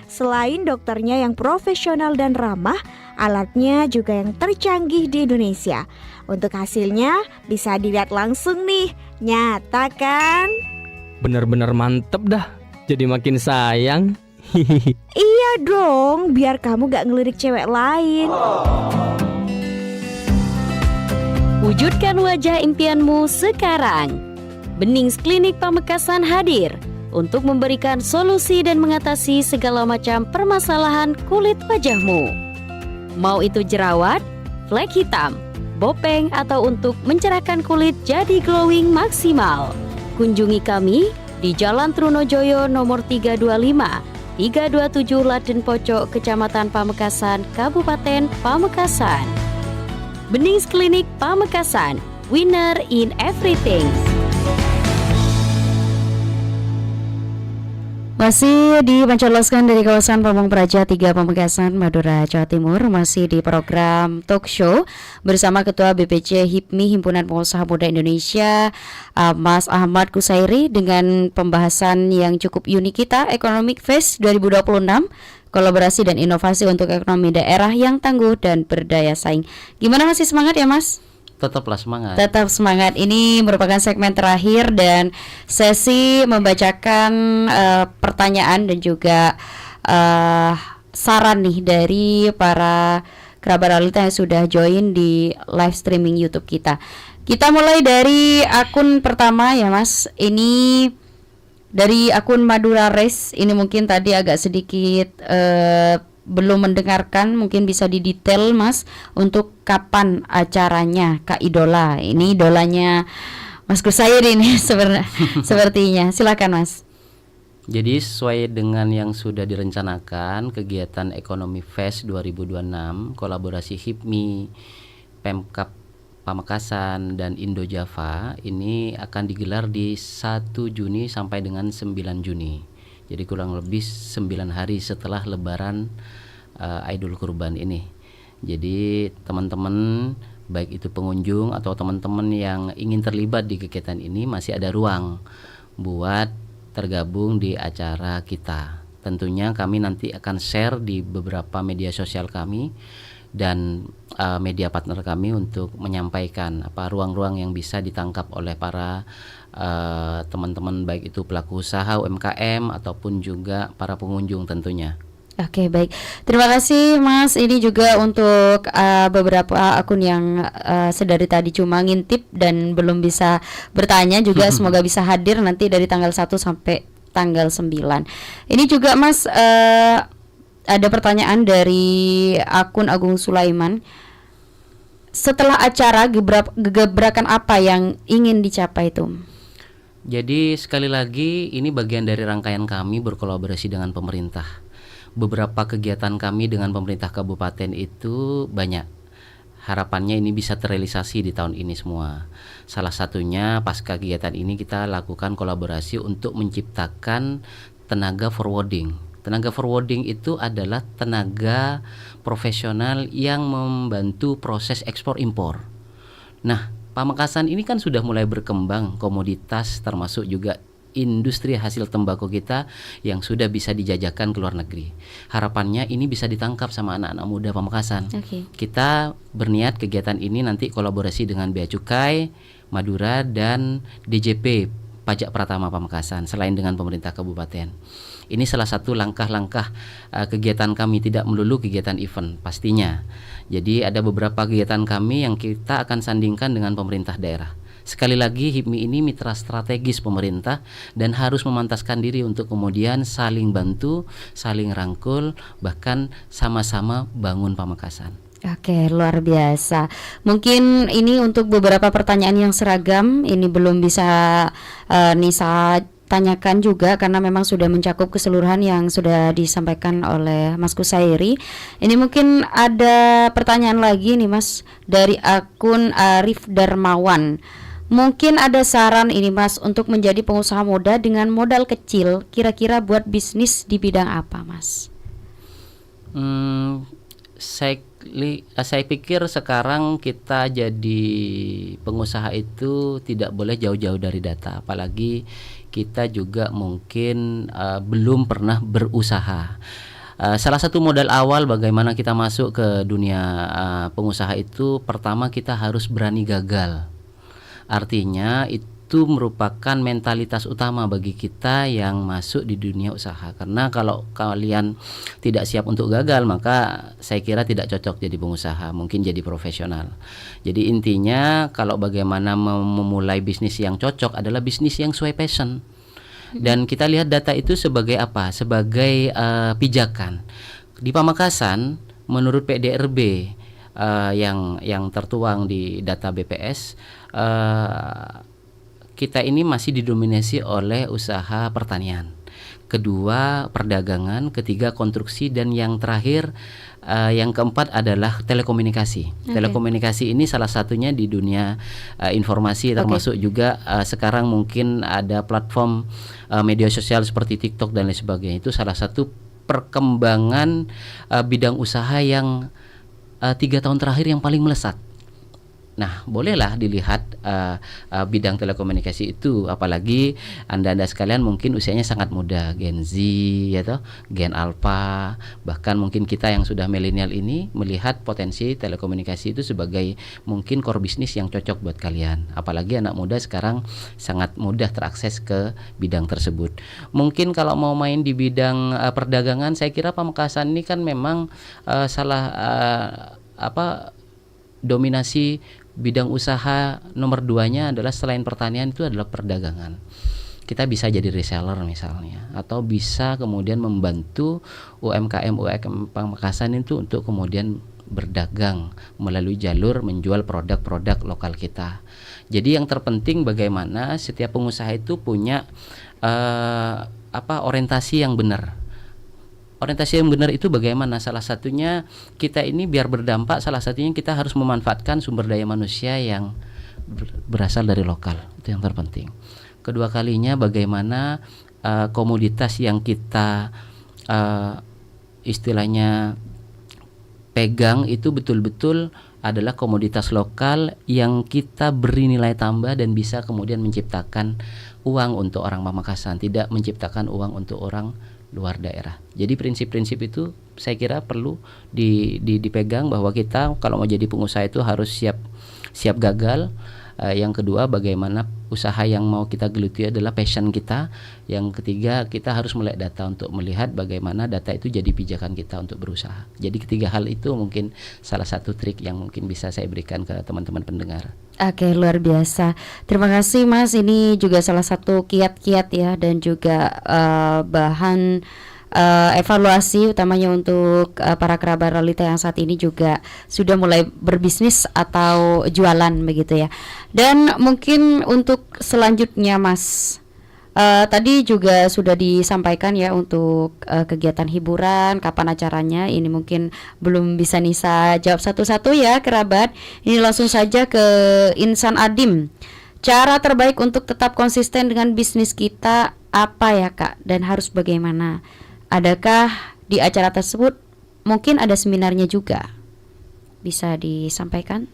Selain dokternya yang profesional dan ramah, alatnya juga yang tercanggih di Indonesia. Untuk hasilnya bisa dilihat langsung nih. Nyata kan? Bener-bener mantep dah. Jadi makin sayang. Iya dong, biar kamu gak ngelirik cewek lain. Wujudkan wajah impianmu sekarang. Benings Klinik Pamekasan hadir untuk memberikan solusi dan mengatasi segala macam permasalahan kulit wajahmu. Mau itu jerawat, flek hitam, bopeng, atau untuk mencerahkan kulit jadi glowing maksimal. Kunjungi kami di Jalan Trunojoyo nomor 325, 327 Laden Pocok, Kecamatan Pamekasan, Kabupaten Pamekasan. Benings Klinik Pamekasan, winner in everything. Masih dipancarloskan dari kawasan Pamong Praja 3 Pamekasan, Madura, Jawa Timur. Masih di program talk show bersama Ketua BPJ HIPMI Himpunan Pengusaha Muda Indonesia, Mas Ahmad Kusairi, dengan pembahasan yang cukup unik kita, Economic Fest 2026, kolaborasi dan inovasi untuk ekonomi daerah yang tangguh dan berdaya saing. Gimana, masih semangat ya Mas? Tetaplah semangat. Tetap semangat. Ini merupakan segmen terakhir dan sesi membacakan pertanyaan dan juga saran nih dari para kerabat Ralita yang sudah join di live streaming YouTube kita. Kita mulai dari akun pertama ya Mas. Ini dari akun Madura Race. Ini mungkin tadi agak sedikit belum mendengarkan, mungkin bisa didetail Mas untuk kapan acaranya Kak Idola. Ini idolanya Mas Kusairi ini sepertinya. Silakan Mas. Jadi sesuai dengan yang sudah direncanakan, kegiatan Ekonomi Fest 2026 kolaborasi HIPMI, Pemkab Pamekasan dan Indo Java ini akan digelar di 1 Juni sampai dengan 9 Juni. Jadi kurang lebih 9 hari setelah Lebaran Idul Kurban ini. Jadi teman-teman baik itu pengunjung atau teman-teman yang ingin terlibat di kegiatan ini masih ada ruang buat tergabung di acara kita. Tentunya kami nanti akan share di beberapa media sosial kami dan media partner kami untuk menyampaikan apa ruang-ruang yang bisa ditangkap oleh para teman-teman baik itu pelaku usaha UMKM ataupun juga para pengunjung tentunya. Oke, baik. Terima kasih Mas. Ini juga untuk beberapa akun yang sedari tadi cuma ngintip dan belum bisa bertanya juga semoga bisa hadir nanti dari tanggal 1 sampai tanggal 9. Ini juga Mas ada pertanyaan dari akun Agung Sulaiman. Setelah acara gebrakan apa yang ingin dicapai itu? Jadi sekali lagi ini bagian dari rangkaian kami berkolaborasi dengan pemerintah. Beberapa kegiatan kami dengan pemerintah kabupaten itu banyak. Harapannya ini bisa terrealisasi di tahun ini semua. Salah satunya pasca kegiatan ini kita lakukan kolaborasi untuk menciptakan tenaga forwarding. Tenaga forwarding itu adalah tenaga profesional yang membantu proses ekspor impor. Nah, Pamekasan ini kan sudah mulai berkembang komoditas termasuk juga industri hasil tembakau kita yang sudah bisa dijajakan ke luar negeri. Harapannya ini bisa ditangkap sama anak-anak muda Pamekasan. Kita berniat kegiatan ini nanti kolaborasi dengan Bea Cukai, Madura dan DJP Pajak Pratama Pamekasan selain dengan pemerintah kabupaten. Ini salah satu langkah-langkah kegiatan kami, tidak melulu kegiatan event pastinya. Jadi ada beberapa kegiatan kami yang kita akan sandingkan dengan pemerintah daerah. Sekali lagi HIPMI ini mitra strategis pemerintah dan harus memantaskan diri untuk kemudian saling bantu, saling rangkul, bahkan sama-sama bangun Pamekasan. Oke, luar biasa. Mungkin ini untuk beberapa pertanyaan yang seragam ini belum bisa Nisa tanyakan juga karena memang sudah mencakup keseluruhan yang sudah disampaikan oleh Mas Kusairi. Ini mungkin ada pertanyaan lagi nih Mas dari akun Arif Darmawan. Mungkin ada saran ini Mas untuk menjadi pengusaha muda dengan modal kecil, kira-kira buat bisnis di bidang apa Mas? Saya pikir sekarang kita jadi pengusaha itu tidak boleh jauh-jauh dari data, apalagi kita juga mungkin belum pernah berusaha. Salah satu modal awal bagaimana kita masuk ke dunia pengusaha itu, pertama kita harus berani gagal. Artinya itu merupakan mentalitas utama bagi kita yang masuk di dunia usaha. Karena kalau kalian tidak siap untuk gagal, maka saya kira tidak cocok jadi pengusaha, mungkin jadi profesional. Jadi intinya kalau bagaimana memulai bisnis yang cocok adalah bisnis yang sesuai passion. Dan kita lihat data itu sebagai apa? Sebagai pijakan. Di Pamekasan menurut PDRB yang tertuang di data BPS, kita ini masih didominasi oleh usaha pertanian, kedua perdagangan, ketiga konstruksi, dan yang terakhir yang keempat adalah telekomunikasi. Telekomunikasi ini salah satunya di dunia informasi, termasuk juga sekarang mungkin ada platform media sosial seperti TikTok dan lain sebagainya. Itu salah satu perkembangan bidang usaha yang 3 tahun terakhir yang paling melesat. Nah, bolehlah dilihat bidang telekomunikasi itu, apalagi anda sekalian mungkin usianya sangat muda, Gen Z, ya toh, Gen Alpha, bahkan mungkin kita yang sudah milenial ini melihat potensi telekomunikasi itu sebagai mungkin core bisnis yang cocok buat kalian. Apalagi anak muda sekarang sangat mudah terakses ke bidang tersebut. Mungkin kalau mau main di bidang perdagangan, saya kira Pamekasan ini kan memang dominasi bidang usaha nomor 2-nya adalah selain pertanian itu adalah perdagangan. Kita bisa jadi reseller misalnya, atau bisa kemudian membantu UMKM Pamekasan itu untuk kemudian berdagang melalui jalur menjual produk-produk lokal kita. Jadi yang terpenting bagaimana setiap pengusaha itu punya orientasi yang benar. Orientasi yang benar itu bagaimana? Salah satunya kita ini biar berdampak, salah satunya kita harus memanfaatkan sumber daya manusia yang berasal dari lokal. Itu yang terpenting. Kedua kalinya bagaimana komoditas yang kita istilahnya pegang itu betul-betul adalah komoditas lokal yang kita beri nilai tambah dan bisa kemudian menciptakan uang untuk orang Pamekasan, tidak menciptakan uang untuk orang luar daerah. Jadi prinsip-prinsip itu saya kira perlu dipegang, bahwa kita kalau mau jadi pengusaha itu harus siap gagal. Yang kedua, bagaimana usaha yang mau kita geluti adalah passion kita. Yang ketiga, kita harus melek data untuk melihat bagaimana data itu jadi pijakan kita untuk berusaha. Jadi ketiga hal itu mungkin salah satu trik yang mungkin bisa saya berikan ke teman-teman pendengar. Oke, luar biasa. Terima kasih Mas, ini juga salah satu kiat-kiat ya, dan juga bahan evaluasi utamanya untuk para kerabat realita yang saat ini juga sudah mulai berbisnis atau jualan begitu ya. Dan mungkin untuk selanjutnya Mas, tadi juga sudah disampaikan ya untuk kegiatan hiburan, kapan acaranya. Ini mungkin belum bisa Nisa jawab satu-satu ya kerabat. Ini langsung saja ke Insan Adim. Cara terbaik untuk tetap konsisten dengan bisnis kita apa ya Kak, dan harus bagaimana? Adakah di acara tersebut mungkin ada seminarnya juga? Bisa disampaikan?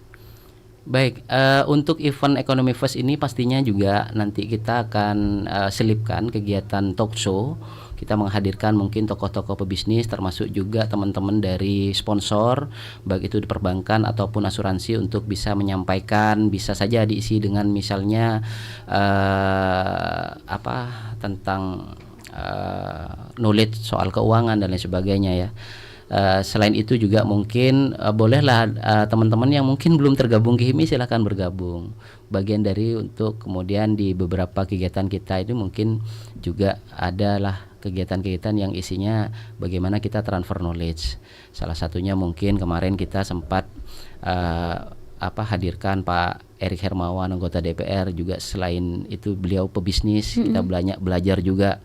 Baik, untuk event Economy Fest ini pastinya juga nanti kita akan selipkan kegiatan talk show. Kita menghadirkan mungkin tokoh-tokoh pebisnis, termasuk juga teman-teman dari sponsor, baik itu di perbankan ataupun asuransi, untuk bisa menyampaikan, bisa saja diisi dengan misalnya tentang knowledge soal keuangan dan lain sebagainya ya. Selain itu juga mungkin bolehlah teman-teman yang mungkin belum tergabung ke HIMI silahkan bergabung. Bagian dari untuk kemudian di beberapa kegiatan kita itu mungkin juga adalah kegiatan-kegiatan yang isinya bagaimana kita transfer knowledge. Salah satunya mungkin kemarin kita sempat hadirkan Pak Erik Hermawan, anggota DPR, juga selain itu beliau pebisnis. Kita belajar juga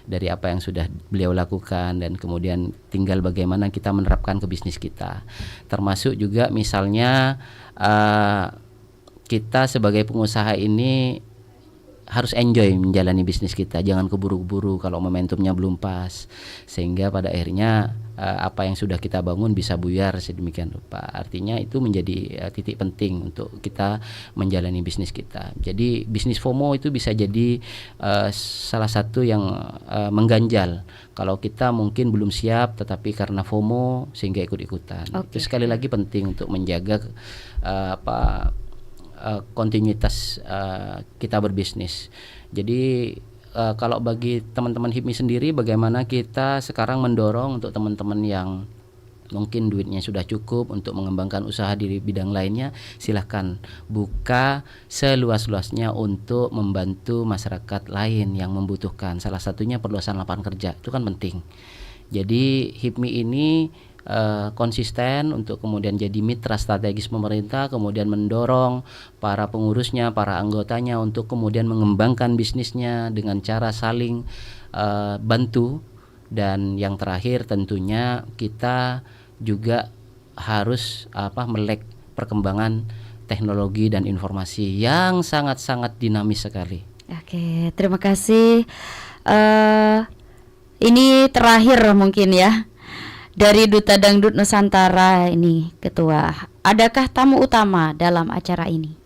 dari apa yang sudah beliau lakukan, dan kemudian tinggal bagaimana kita menerapkan ke bisnis kita. Termasuk juga misalnya kita sebagai pengusaha ini harus enjoy menjalani bisnis kita, jangan keburu-buru kalau momentumnya belum pas, sehingga pada akhirnya apa yang sudah kita bangun bisa buyar sedemikian rupa. Artinya itu menjadi titik penting untuk kita menjalani bisnis kita. Jadi bisnis FOMO itu bisa jadi salah satu yang mengganjal kalau kita mungkin belum siap, tetapi karena FOMO sehingga ikut-ikutan. Itu sekali lagi penting untuk menjaga kontinuitas kita berbisnis. Jadi kalau bagi teman-teman HIPMI sendiri, bagaimana kita sekarang mendorong untuk teman-teman yang mungkin duitnya sudah cukup untuk mengembangkan usaha di bidang lainnya, silahkan buka seluas-luasnya untuk membantu masyarakat lain yang membutuhkan. Salah satunya perluasan lapangan kerja, itu kan penting. Jadi HIPMI ini konsisten untuk kemudian jadi mitra strategis pemerintah, kemudian mendorong para pengurusnya, para anggotanya untuk kemudian mengembangkan bisnisnya dengan cara saling bantu. Dan yang terakhir tentunya kita juga harus melek perkembangan teknologi dan informasi yang sangat-sangat dinamis sekali. Oke, terima kasih. Ini terakhir mungkin ya, dari Duta Dangdut Nusantara ini Ketua, adakah tamu utama dalam acara ini?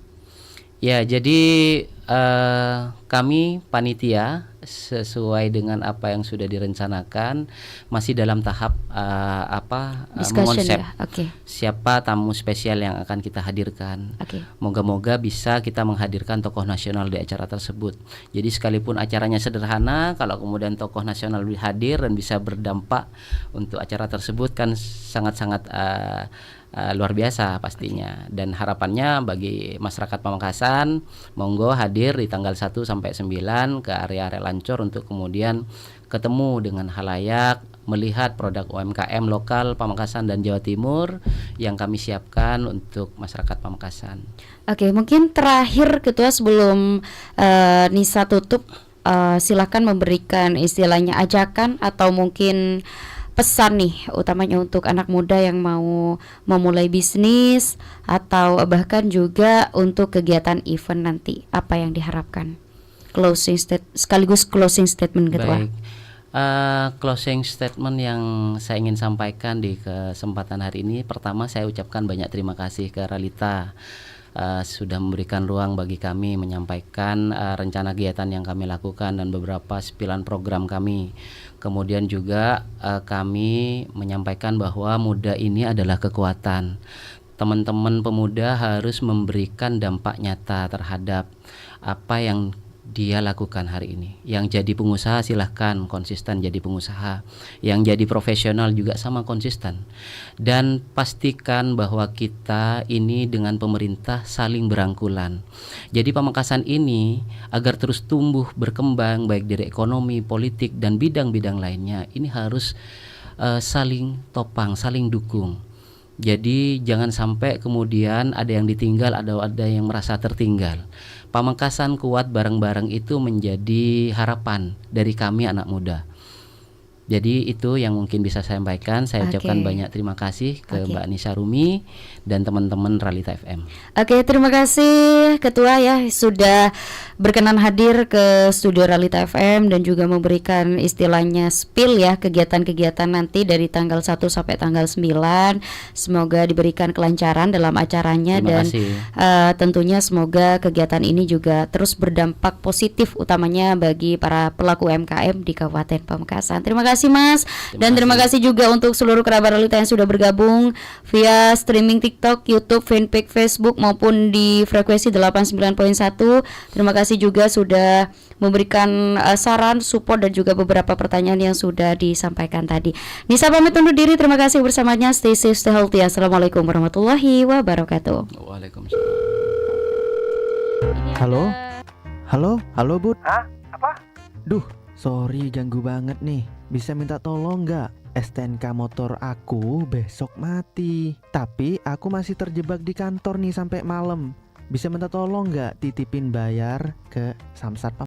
Ya, jadi kami panitia sesuai dengan apa yang sudah direncanakan masih dalam tahap mengonsep siapa tamu spesial yang akan kita hadirkan. Moga-moga bisa kita menghadirkan tokoh nasional di acara tersebut. Jadi sekalipun acaranya sederhana, kalau kemudian tokoh nasional hadir dan bisa berdampak untuk acara tersebut kan sangat-sangat luar biasa pastinya. Dan harapannya bagi masyarakat Pamekasan, monggo hadir di tanggal 1 sampai 9 ke area Lancor untuk kemudian ketemu dengan halayak, melihat produk UMKM lokal Pamekasan dan Jawa Timur yang kami siapkan untuk masyarakat Pamekasan. Oke, mungkin terakhir Ketua sebelum Nisa tutup, silakan memberikan istilahnya ajakan atau mungkin pesan nih utamanya untuk anak muda yang mau memulai bisnis atau bahkan juga untuk kegiatan event nanti, apa yang diharapkan? Sekaligus closing statement Ketua. Baik. Closing statement yang saya ingin sampaikan di kesempatan hari ini, pertama saya ucapkan banyak terima kasih ke Ralita sudah memberikan ruang bagi kami menyampaikan rencana kegiatan yang kami lakukan dan beberapa spilan program kami. Kemudian juga kami menyampaikan bahwa muda ini adalah kekuatan. Teman-teman pemuda harus memberikan dampak nyata terhadap apa yang dia lakukan hari ini. Yang jadi pengusaha silahkan konsisten jadi pengusaha, yang jadi profesional juga sama konsisten, dan pastikan bahwa kita ini dengan pemerintah saling berangkulan. Jadi Pamekasan ini agar terus tumbuh berkembang baik dari ekonomi, politik dan bidang-bidang lainnya, ini harus saling topang, saling dukung. Jadi jangan sampai kemudian ada yang ditinggal, ada yang merasa tertinggal. Pamekasan kuat bareng-bareng itu menjadi harapan dari kami anak muda. Jadi itu yang mungkin bisa saya sampaikan. Saya ucapkan banyak terima kasih ke Mbak Nisa Rumi dan teman-teman Ralita FM. Oke, terima kasih Ketua ya sudah berkenan hadir ke studio Ralita FM dan juga memberikan istilahnya spill ya kegiatan-kegiatan nanti dari tanggal 1 sampai tanggal 9. Semoga diberikan kelancaran dalam acaranya Terima dan tentunya semoga kegiatan ini juga terus berdampak positif utamanya bagi para pelaku UMKM di Kabupaten Pamekasan. Terima kasih Mas. Dan terima kasih juga untuk seluruh kerabat Ralita yang sudah bergabung via streaming TikTok, YouTube, fanpage Facebook maupun di frekuensi 89.1. Terima kasih juga sudah memberikan saran, support dan juga beberapa pertanyaan yang sudah disampaikan tadi. Nisa pamit undur diri. Terima kasih bersamanya. Stay safe, stay healthy. Assalamualaikum warahmatullahi wabarakatuh. Waalaikumsalam. Halo Bud. Hah? Apa? Duh, sorry ganggu banget nih. Bisa minta tolong nggak? STNK motor aku besok mati. Tapi aku masih terjebak di kantor nih sampai malam. Bisa minta tolong nggak titipin bayar ke Samsat